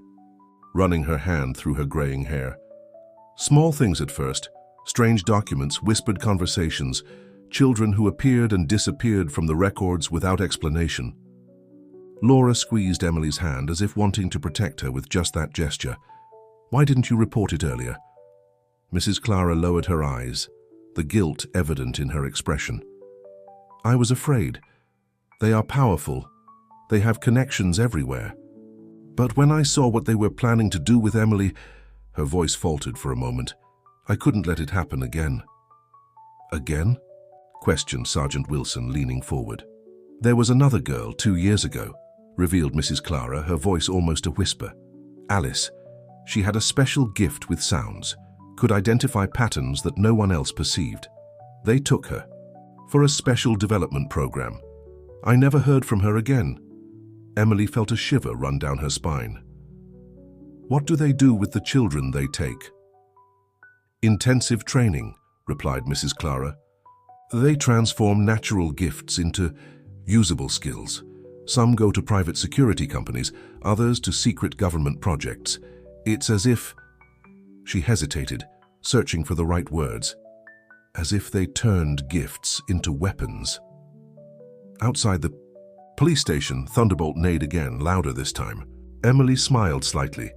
running her hand through her graying hair. Small things at first, strange documents, whispered conversations, children who appeared and disappeared from the records without explanation. Laura squeezed Emily's hand as if wanting to protect her with just that gesture. Why didn't you report it earlier? Mrs. Clara lowered her eyes, the guilt evident in her expression. I was afraid. They are powerful. They have connections everywhere. But when I saw what they were planning to do with Emily, her voice faltered for a moment. I couldn't let it happen again. Again? Questioned Sergeant Wilson, leaning forward. There was another girl 2 years ago, revealed Mrs. Clara, her voice almost a whisper. Alice. She had a special gift with sounds, could identify patterns that no one else perceived. They took her for a special development program. I never heard from her again. Emily felt a shiver run down her spine. What do they do with the children they take? Intensive training, replied Mrs. Clara. They transform natural gifts into usable skills. Some go to private security companies, others to secret government projects. It's as if... She hesitated, searching for the right words. As if they turned gifts into weapons. Outside the police station, Thunderbolt neighed again, louder this time. Emily smiled slightly.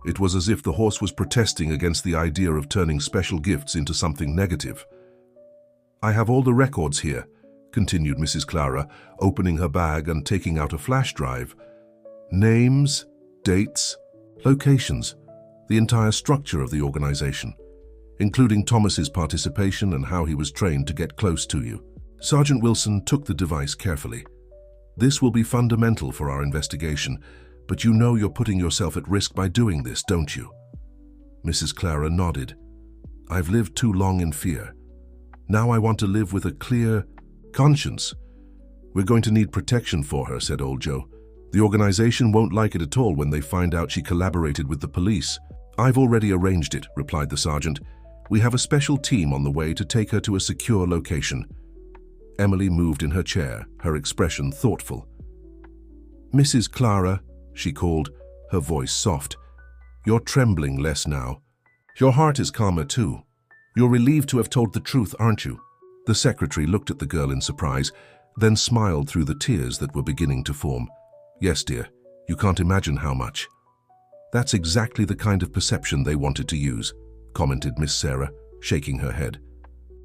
It was as if the horse was protesting against the idea of turning special gifts into something negative. I have all the records here, continued Mrs. Clara, opening her bag and taking out a flash drive. Names, dates, locations, the entire structure of the organization, including Thomas's participation and how he was trained to get close to you. Sergeant Wilson took the device carefully. This will be fundamental for our investigation, but you know you're putting yourself at risk by doing this, don't you? Mrs. Clara nodded. I've lived too long in fear. Now I want to live with a clear Conscience. We're going to need protection for her, said Old Joe. The organization won't like it at all when they find out she collaborated with the police. I've already arranged it, replied the sergeant. We have a special team on the way to take her to a secure location. Emily moved in her chair, her expression thoughtful. Mrs. Clara, she called, her voice soft. You're trembling less now. Your heart is calmer too. You're relieved to have told the truth, aren't you? The secretary looked at the girl in surprise, then smiled through the tears that were beginning to form. Yes, dear, you can't imagine how much. That's exactly the kind of perception they wanted to use, commented Miss Sarah, shaking her head.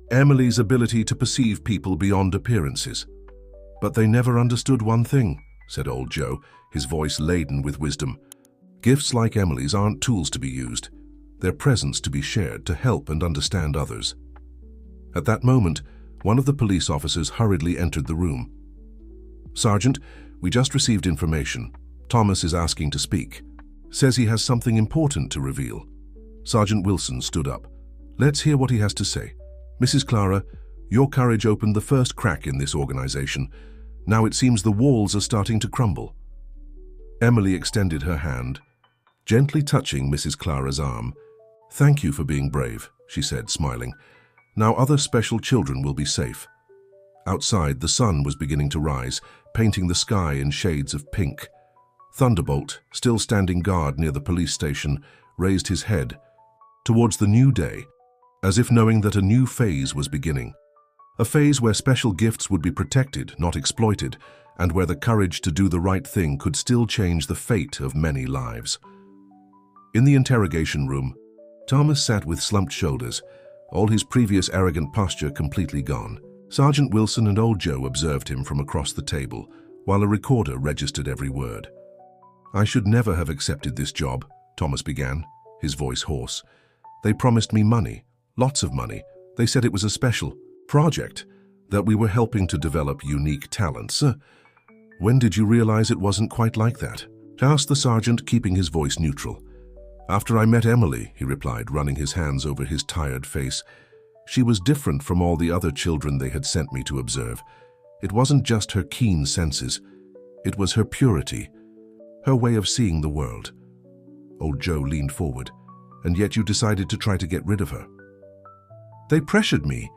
Emily's ability to perceive people beyond appearances. But they never understood one thing, said Old Joe, his voice laden with wisdom. Gifts like Emily's aren't tools to be used. They're presents to be shared to help and understand others. At that moment, one of the police officers hurriedly entered the room. Sergeant, we just received information. Thomas is asking to speak. Says he has something important to reveal. Sergeant Wilson stood up. Let's hear what he has to say. Mrs. Clara, your courage opened the first crack in this organization. Now it seems the walls are starting to crumble. Emily extended her hand, gently touching Mrs. Clara's arm. Thank you for being brave, she said, smiling. Now other special children will be safe. Outside, the sun was beginning to rise, painting the sky in shades of pink. Thunderbolt, still standing guard near the police station, raised his head towards the new day, as if knowing that a new phase was beginning. A phase where special gifts would be protected, not exploited, and where the courage to do the right thing could still change the fate of many lives. In the interrogation room, Thomas sat with slumped shoulders, all his previous arrogant posture completely gone. Sergeant Wilson and Old Joe observed him from across the table, while a recorder registered every word. I should never have accepted this job, Thomas began, his voice hoarse. They promised me money, lots of money. They said it was a special project, that we were helping to develop unique talents. When did you realize it wasn't quite like that? Asked the sergeant, keeping his voice neutral. After I met Emily, he replied, running his hands over his tired face. She was different from all the other children they had sent me to observe. It wasn't just her keen senses. It was her purity, her way of seeing the world. Old Joe leaned forward. And yet you decided to try to get rid of her. They pressured me,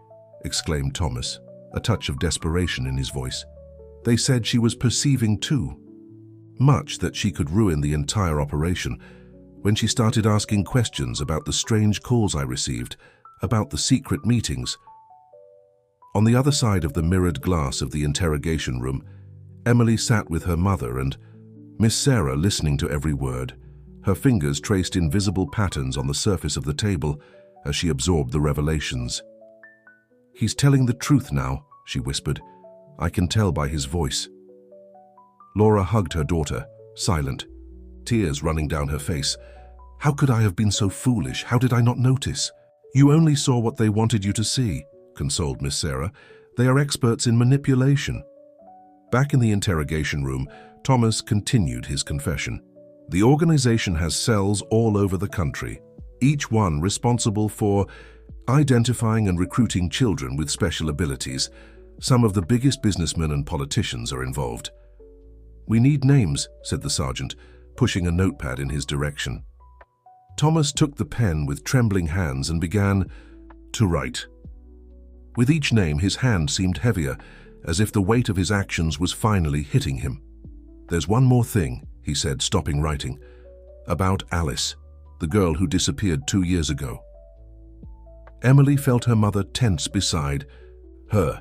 exclaimed Thomas, a touch of desperation in his voice. They said she was perceiving too much, that she could ruin the entire operation. When she started asking questions about the strange calls I received, about the secret meetings. On the other side of the mirrored glass of the interrogation room, Emily sat with her mother and Miss Sarah, listening to every word. Her fingers traced invisible patterns on the surface of the table as she absorbed the revelations. He's telling the truth now, she whispered. I can tell by his voice. Laura hugged her daughter, silent, tears running down her face. How could I have been so foolish? How did I not notice? You only saw what they wanted you to see, consoled Miss Sarah. They are experts in manipulation. Back in the interrogation room, Thomas continued his confession. The organization has cells all over the country, each one responsible for identifying and recruiting children with special abilities. Some of the biggest businessmen and politicians are involved. We need names, said the sergeant, pushing a notepad in his direction. Thomas took the pen with trembling hands and began to write. With each name, his hand seemed heavier, as if the weight of his actions was finally hitting him. There's one more thing, he said, stopping writing. About Alice, the girl who disappeared 2 years ago. Emily felt her mother tense beside her.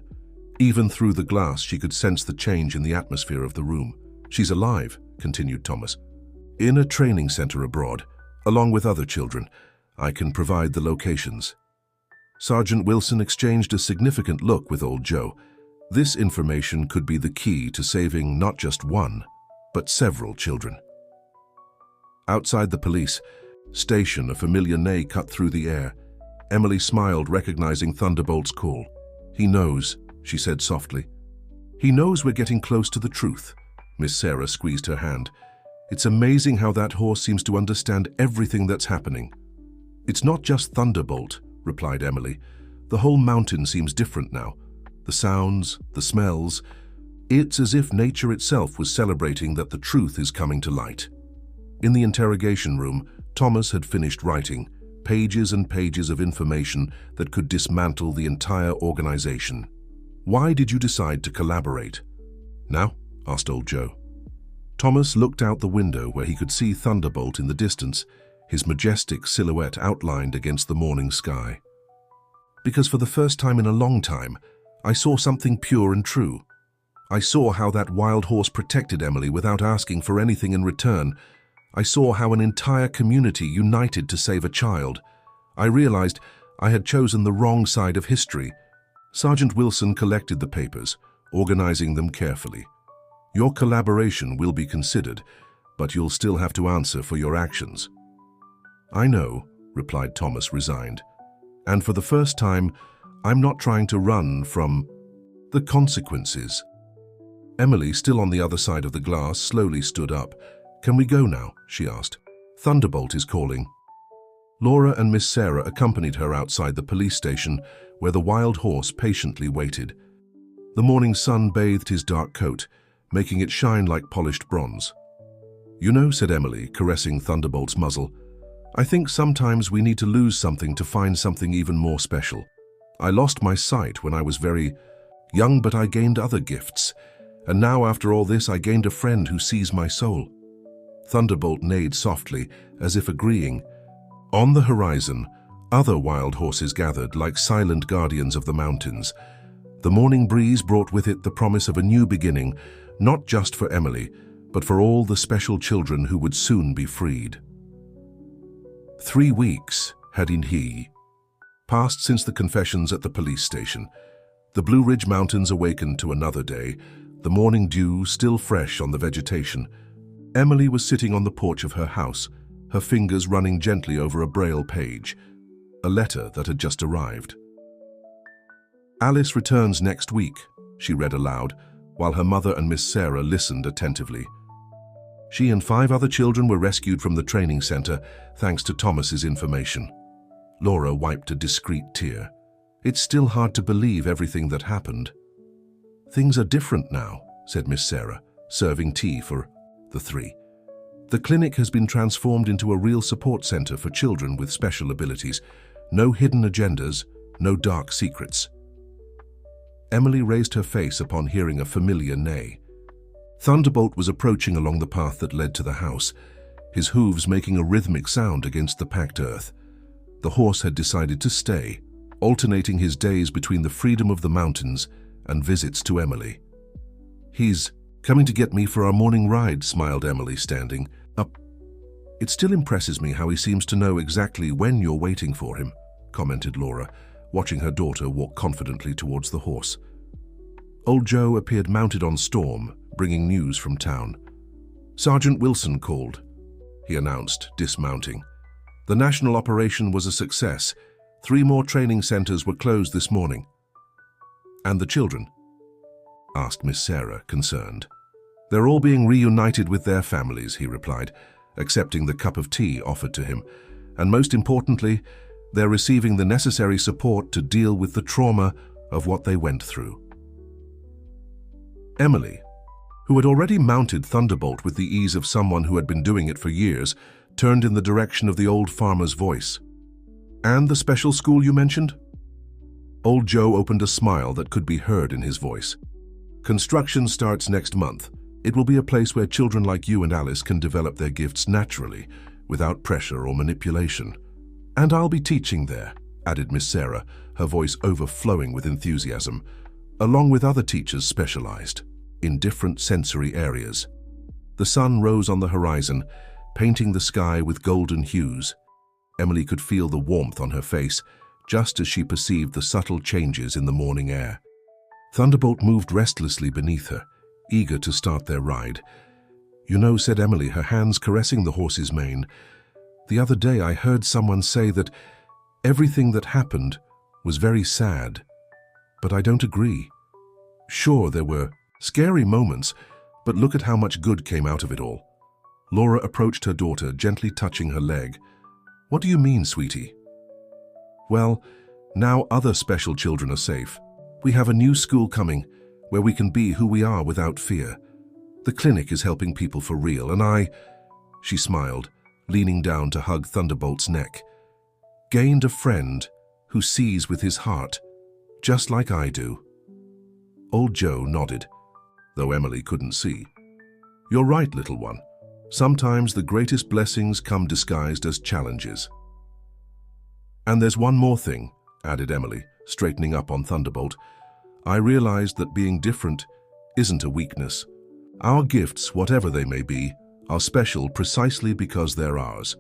Even through the glass, she could sense the change in the atmosphere of the room. She's alive, continued Thomas. In a training center abroad, along with other children. I can provide the locations. Sergeant Wilson exchanged a significant look with Old Joe. This information could be the key to saving not just one, but several children. Outside the police station, a familiar neigh cut through the air. Emily smiled, recognizing Thunderbolt's call. He knows, she said softly. He knows we're getting close to the truth. Miss Sarah squeezed her hand. It's amazing how that horse seems to understand everything that's happening. It's not just Thunderbolt, replied Emily. The whole mountain seems different now. The The sounds, the smells. It's as if nature itself was celebrating that the truth is coming to light. In the interrogation room, Thomas had finished writing, pages and pages of information that could dismantle the entire organization. "Why did you decide to collaborate?" "Now?" asked old Joe. Thomas looked out the window where he could see Thunderbolt in the distance, his majestic silhouette outlined against the morning sky. "Because for the first time in a long time, I saw something pure and true. I saw how that wild horse protected Emily without asking for anything in return. I saw how an entire community united to save a child. I realized I had chosen the wrong side of history." Sergeant Wilson collected the papers, organizing them carefully. "Your collaboration will be considered, but you'll still have to answer for your actions." "I know," replied Thomas, resigned. "And for the first time, I'm not trying to run from the consequences." Emily, still on the other side of the glass, slowly stood up. "Can we go now?" she asked. "Thunderbolt is calling." Laura and Miss Sarah accompanied her outside the police station, where the wild horse patiently waited. The morning sun bathed his dark coat, making it shine like polished bronze. "You know," said Emily, caressing Thunderbolt's muzzle, "I think sometimes we need to lose something to find something even more special. I lost my sight when I was very young, but I gained other gifts. And now, after all this, I gained a friend who sees my soul." Thunderbolt neighed softly, as if agreeing. On the horizon, other wild horses gathered like silent guardians of the mountains. The morning breeze brought with it the promise of a new beginning, not just for Emily, but for all the special children who would soon be freed. 3 weeks had passed since the confessions at the police station. The Blue Ridge Mountains awakened to another day, the morning dew still fresh on the vegetation. Emily was sitting on the porch of her house, her fingers running gently over a braille page, a letter that had just arrived. "Alice returns next week," she read aloud, while her mother and Miss Sarah listened attentively. She and 5 other children were rescued from the training center, thanks to Thomas's information. Laura wiped a discreet tear. It's still hard to believe everything that happened. "Things are different now," said Miss Sarah, serving tea for the 3. "The clinic has been transformed into a real support center for children with special abilities. No hidden agendas, no dark secrets." Emily raised her face upon hearing a familiar neigh. Thunderbolt was approaching along the path that led to the house, his hooves making a rhythmic sound against the packed earth. The horse had decided to stay, alternating his days between the freedom of the mountains and visits to Emily. "He's coming to get me for our morning ride," smiled Emily, standing up. "It still impresses me how he seems to know exactly when you're waiting for him," commented Laura, watching her daughter walk confidently towards the horse. Old Joe appeared mounted on Storm, bringing news from town. "Sergeant Wilson called," he announced, dismounting. "The national operation was a success. 3 more training centers were closed this morning." "And the children?" asked Miss Sarah, concerned. "They're all being reunited with their families," he replied, accepting the cup of tea offered to him. "And most importantly, they're receiving the necessary support to deal with the trauma of what they went through." Emily, who had already mounted Thunderbolt with the ease of someone who had been doing it for years, turned in the direction of the old farmer's voice. "And the special school you mentioned?" Old Joe opened a smile that could be heard in his voice. "Construction starts next month. It will be a place where children like you and Alice can develop their gifts naturally, without pressure or manipulation. And I'll be teaching there," added Miss Sarah, her voice overflowing with enthusiasm, "along with other teachers specialized in different sensory areas." The sun rose on the horizon, painting the sky with golden hues. Emily could feel the warmth on her face, just as she perceived the subtle changes in the morning air. Thunderbolt moved restlessly beneath her, eager to start their ride. "You know," said Emily, her hands caressing the horse's mane, "the other day I heard someone say that everything that happened was very sad, but I don't agree. Sure, there were scary moments, but look at how much good came out of it all." Laura approached her daughter, gently touching her leg. "What do you mean, sweetie?" "Well, now other special children are safe. We have a new school coming, where we can be who we are without fear. The clinic is helping people for real, and she smiled, leaning down to hug Thunderbolt's neck, gained a friend who sees with his heart, just like I do. Old Joe nodded, though Emily couldn't see. You're right, little one. Sometimes the greatest blessings come disguised as challenges. And there's one more thing, added Emily, straightening up on Thunderbolt. I realized that being different isn't a weakness. Our gifts, whatever they may be, are special precisely because they're ours.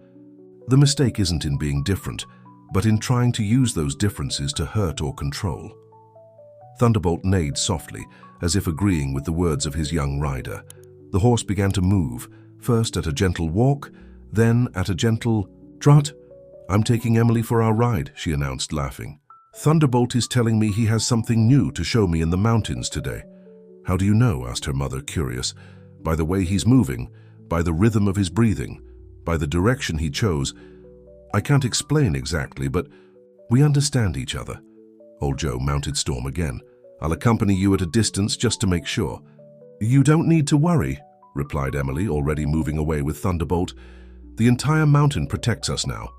The mistake isn't in being different, but in trying to use those differences to hurt or control. Thunderbolt neighed softly, as if agreeing with the words of his young rider. The horse began to move, first at a gentle walk, then at a gentle trot. I'm taking Emily for our ride, she announced, laughing. Thunderbolt is telling me he has something new to show me in the mountains today. How do you know? Asked her mother, curious. By the way he's moving, by the rhythm of his breathing, by the direction he chose. I can't explain exactly, but we understand each other. Old Joe mounted Storm again. I'll accompany you at a distance just to make sure. You don't need to worry, replied Emily, already moving away with Thunderbolt. The entire mountain protects us now.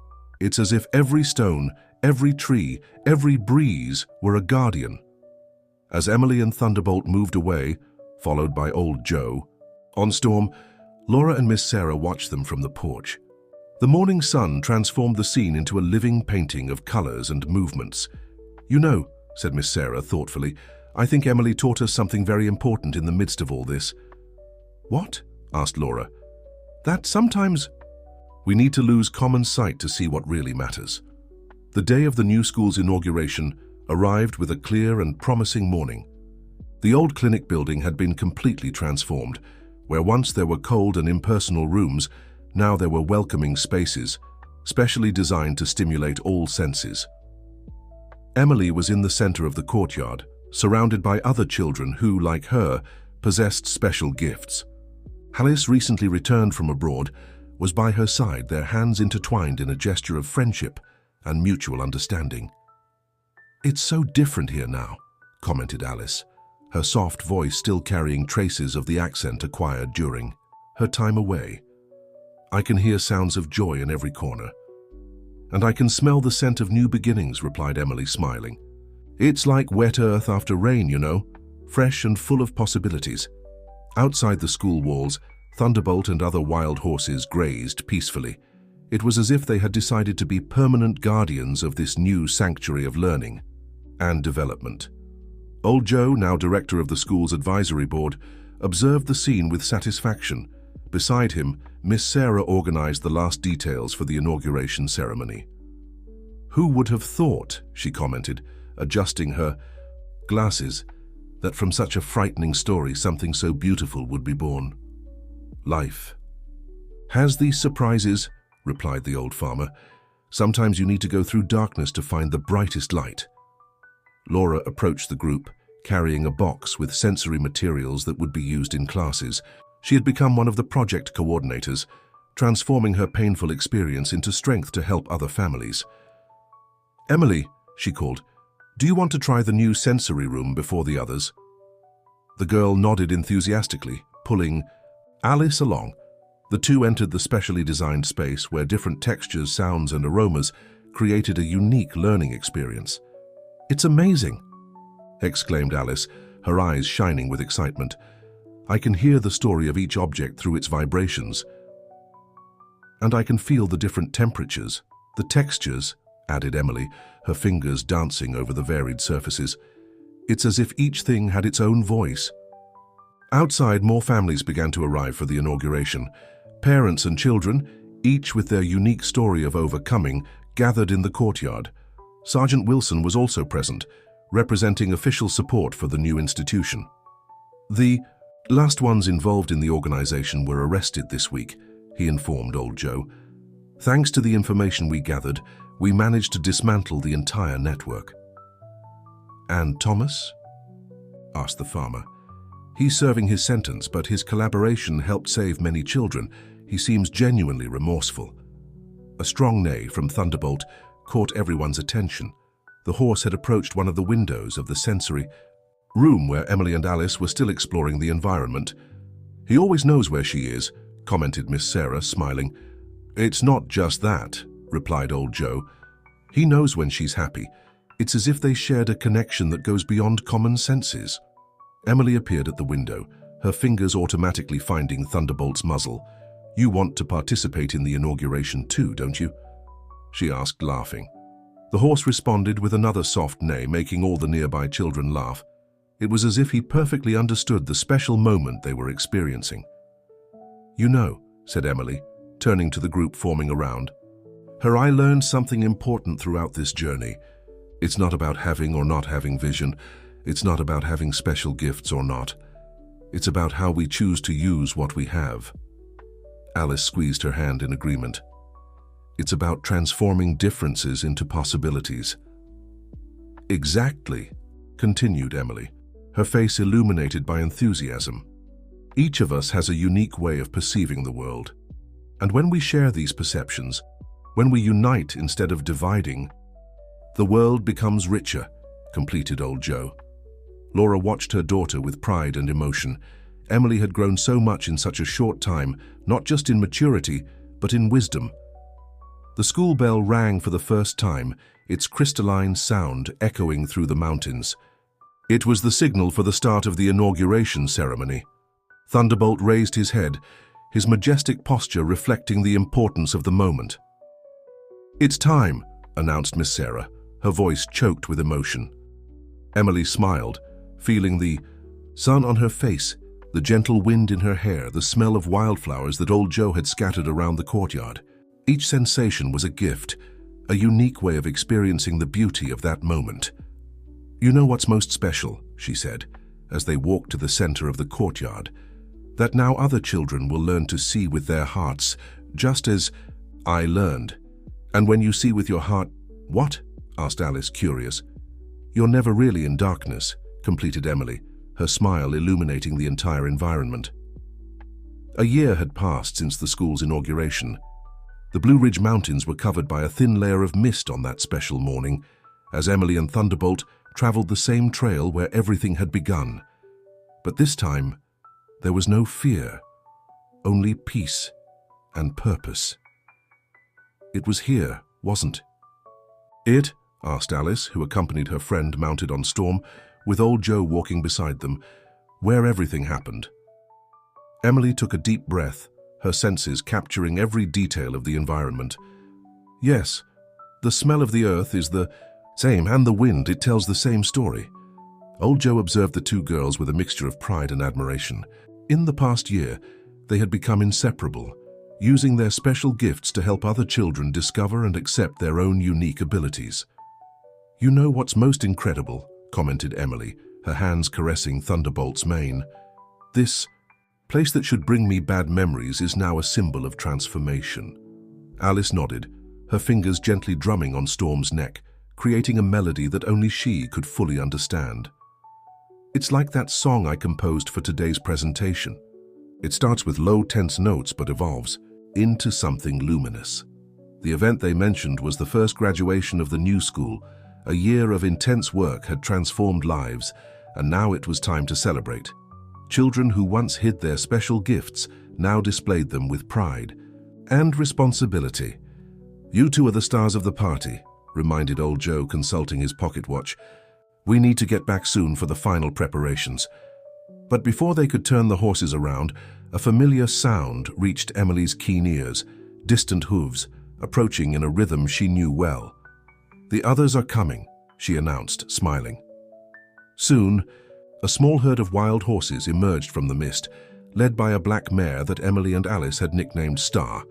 It's as if every stone, every tree, every breeze were a guardian. As Emily and Thunderbolt moved away, followed by Old Joe, on Storm, Laura and Miss Sarah watched them from the porch. The morning sun transformed the scene into a living painting of colors and movements. You know, said Miss Sarah thoughtfully, I think Emily taught us something very important in the midst of all this. What? Asked Laura. That sometimes we need to lose common sight to see what really matters. The day of the new school's inauguration arrived with a clear and promising morning. The old clinic building had been completely transformed. Where once there were cold and impersonal rooms, now there were welcoming spaces, specially designed to stimulate all senses. Emily was in the center of the courtyard, surrounded by other children who, like her, possessed special gifts. Alice, recently returned from abroad, was by her side, their hands intertwined in a gesture of friendship and mutual understanding. It's so different here now, commented Alice, her soft voice still carrying traces of the accent acquired during her time away. I can hear sounds of joy in every corner. And I can smell the scent of new beginnings, replied Emily, smiling. It's like wet earth after rain, you know, fresh and full of possibilities. Outside the school walls, Thunderbolt and other wild horses grazed peacefully. It was as if they had decided to be permanent guardians of this new sanctuary of learning and development. Old Joe, now director of the school's advisory board, observed the scene with satisfaction. Beside him, Miss Sarah organized the last details for the inauguration ceremony. Who would have thought, she commented, adjusting her glasses, that from such a frightening story something so beautiful would be born? Life has these surprises, replied the old farmer. Sometimes you need to go through darkness to find the brightest light. Laura approached the group, carrying a box with sensory materials that would be used in classes. She had become one of the project coordinators, transforming her painful experience into strength to help other families. Emily, she called, do you want to try the new sensory room before the others? The girl nodded enthusiastically, pulling Alice along. The two entered the specially designed space where different textures, sounds, and aromas created a unique learning experience. It's amazing, exclaimed Alice, her eyes shining with excitement. I can hear the story of each object through its vibrations. And I can feel the different temperatures, the textures, added Emily, her fingers dancing over the varied surfaces. It's as if each thing had its own voice. Outside, more families began to arrive for the inauguration. Parents and children, each with their unique story of overcoming, gathered in the courtyard. Sergeant Wilson was also present, representing official support for the new institution. The last ones involved in the organization were arrested this week, he informed Old Joe. Thanks to the information we gathered, we managed to dismantle the entire network. And Thomas? Asked the farmer. He's serving his sentence, but his collaboration helped save many children. He seems genuinely remorseful. A strong neigh from Thunderbolt caught everyone's attention. The horse had approached one of the windows of the sensory room where Emily and Alice were still exploring the environment. "He always knows where she is," commented Miss Sarah, smiling. "It's not just that," replied Old Joe. "He knows when she's happy. It's as if they shared a connection that goes beyond common senses." Emily appeared at the window, her fingers automatically finding Thunderbolt's muzzle. "You want to participate in the inauguration too, don't you?" she asked, laughing. The horse responded with another soft neigh, making all the nearby children laugh. It was as if he perfectly understood the special moment they were experiencing. "You know," said Emily, turning to the group forming around. "I learned something important throughout this journey. It's not about having or not having vision. It's not about having special gifts or not. It's about how we choose to use what we have." Alice squeezed her hand in agreement. "It's about transforming differences into possibilities." "Exactly," continued Emily, her face illuminated by enthusiasm. "Each of us has a unique way of perceiving the world. And when we share these perceptions, when we unite instead of dividing, the world becomes richer," completed Old Joe. Laura watched her daughter with pride and emotion. Emily had grown so much in such a short time, not just in maturity, but in wisdom. The school bell rang for the first time, its crystalline sound echoing through the mountains. It was the signal for the start of the inauguration ceremony. Thunderbolt raised his head, his majestic posture reflecting the importance of the moment. "It's time," announced Miss Sarah, her voice choked with emotion. Emily smiled, feeling the sun on her face, the gentle wind in her hair, the smell of wildflowers that Old Joe had scattered around the courtyard. Each sensation was a gift, a unique way of experiencing the beauty of that moment. "You know what's most special," she said, as they walked to the center of the courtyard, "that now other children will learn to see with their hearts, just as I learned. And when you see with your heart—" "What?" asked Alice, curious. "You're never really in darkness," completed Emily, her smile illuminating the entire environment. A year had passed since the school's inauguration. The Blue Ridge Mountains were covered by a thin layer of mist on that special morning, as Emily and Thunderbolt traveled the same trail where everything had begun. But this time, there was no fear, only peace and purpose. It was here, wasn't it? Asked Alice, who accompanied her friend mounted on Storm, with Old Joe walking beside them, where everything happened. Emily took a deep breath, her senses capturing every detail of the environment. "Yes, the smell of the earth is the same, and the wind, it tells the same story." Old Joe observed the two girls with a mixture of pride and admiration. In the past year, they had become inseparable, using their special gifts to help other children discover and accept their own unique abilities. "You know what's most incredible?" commented Emily, her hands caressing Thunderbolt's mane. "This place that should bring me bad memories is now a symbol of transformation." Alice nodded, her fingers gently drumming on Storm's neck, creating a melody that only she could fully understand. "It's like that song I composed for today's presentation. It starts with low, tense notes but evolves into something luminous." The event they mentioned was the first graduation of the new school. A year of intense work had transformed lives, and now it was time to celebrate. Children who once hid their special gifts now displayed them with pride and responsibility. "You two are the stars of the party," reminded Old Joe, consulting his pocket watch. "We need to get back soon for the final preparations." But before they could turn the horses around, a familiar sound reached Emily's keen ears, distant hooves, approaching in a rhythm she knew well. "The others are coming," she announced, smiling. Soon, a small herd of wild horses emerged from the mist, led by a black mare that Emily and Alice had nicknamed Star.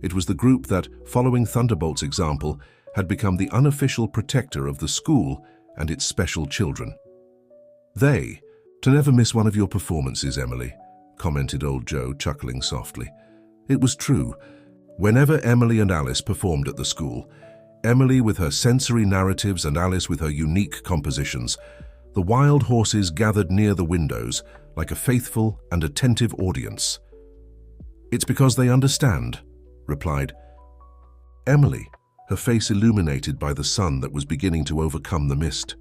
It was the group that, following Thunderbolt's example, had become the unofficial protector of the school and its special children. To never miss one of your performances, Emily," commented Old Joe, chuckling softly. It was true. Whenever Emily and Alice performed at the school, Emily with her sensory narratives and Alice with her unique compositions, the wild horses gathered near the windows like a faithful and attentive audience. "It's because they understand," replied Emily, her face illuminated by the sun that was beginning to overcome the mist.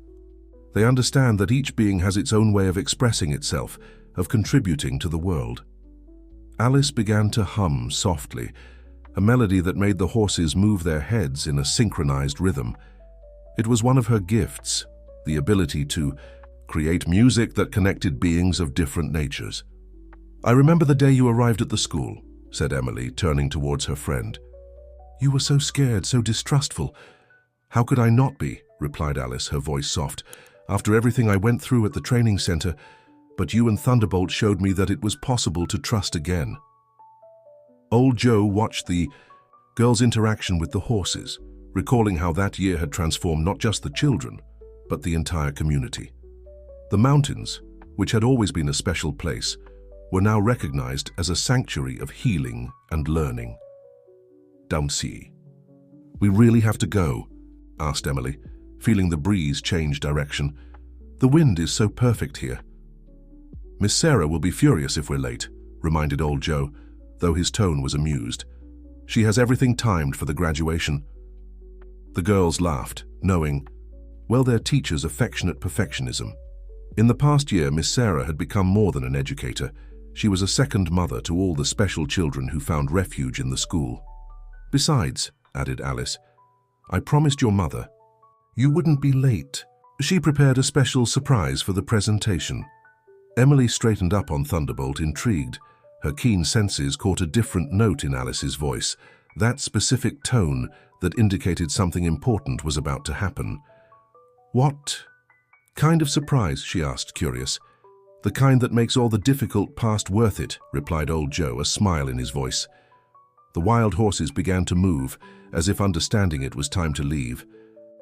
They understand that each being has its own way of expressing itself, of contributing to the world. Alice began to hum softly, a melody that made the horses move their heads in a synchronized rhythm. It was one of her gifts, the ability to create music that connected beings of different natures. "I remember the day you arrived at the school," said Emily, turning towards her friend. "You were so scared, so distrustful." "How could I not be?" replied Alice, her voice soft. "After everything I went through at the training center, but you and Thunderbolt showed me that it was possible to trust again." Old Joe watched the girls' interaction with the horses, recalling how that year had transformed not just the children, but the entire community. The mountains, which had always been a special place, were now recognized as a sanctuary of healing and learning. "Downsea. We really have to go?" asked Emily, feeling the breeze change direction. "The wind is so perfect here." "Miss Sarah will be furious if we're late," reminded Old Joe, though his tone was amused. "She has everything timed for the graduation." The girls laughed, knowing, well, their teacher's affectionate perfectionism. In the past year, Miss Sarah had become more than an educator. She was a second mother to all the special children who found refuge in the school. "Besides," added Alice, "I promised your mother you wouldn't be late. She prepared a special surprise for the presentation." Emily straightened up on Thunderbolt, intrigued. Her keen senses caught a different note in Alice's voice, that specific tone that indicated something important was about to happen. "What kind of surprise?" she asked, curious. "The kind that makes all the difficult past worth it," replied Old Joe, a smile in his voice. The wild horses began to move, as if understanding it was time to leave.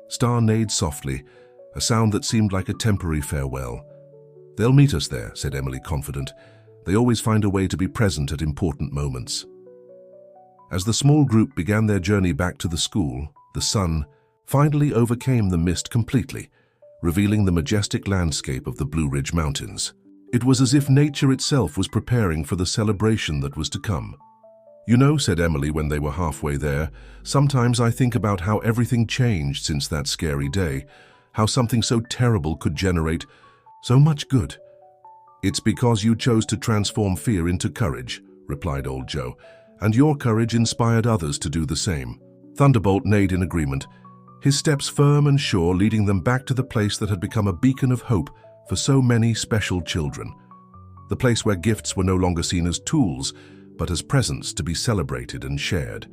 Star neighed softly, a sound that seemed like a temporary farewell. "They'll meet us there," said Emily, confident. "They always find a way to be present at important moments." As the small group began their journey back to the school, the sun finally overcame the mist completely, revealing the majestic landscape of the Blue Ridge Mountains. It was as if nature itself was preparing for the celebration that was to come. "You know," said Emily when they were halfway there, "sometimes I think about how everything changed since that scary day, how something so terrible could generate so much good." "It's because you chose to transform fear into courage," replied Old Joe, "and your courage inspired others to do the same." Thunderbolt neighed in agreement, his steps firm and sure, leading them back to the place that had become a beacon of hope for so many special children. The place where gifts were no longer seen as tools, but as presents to be celebrated and shared.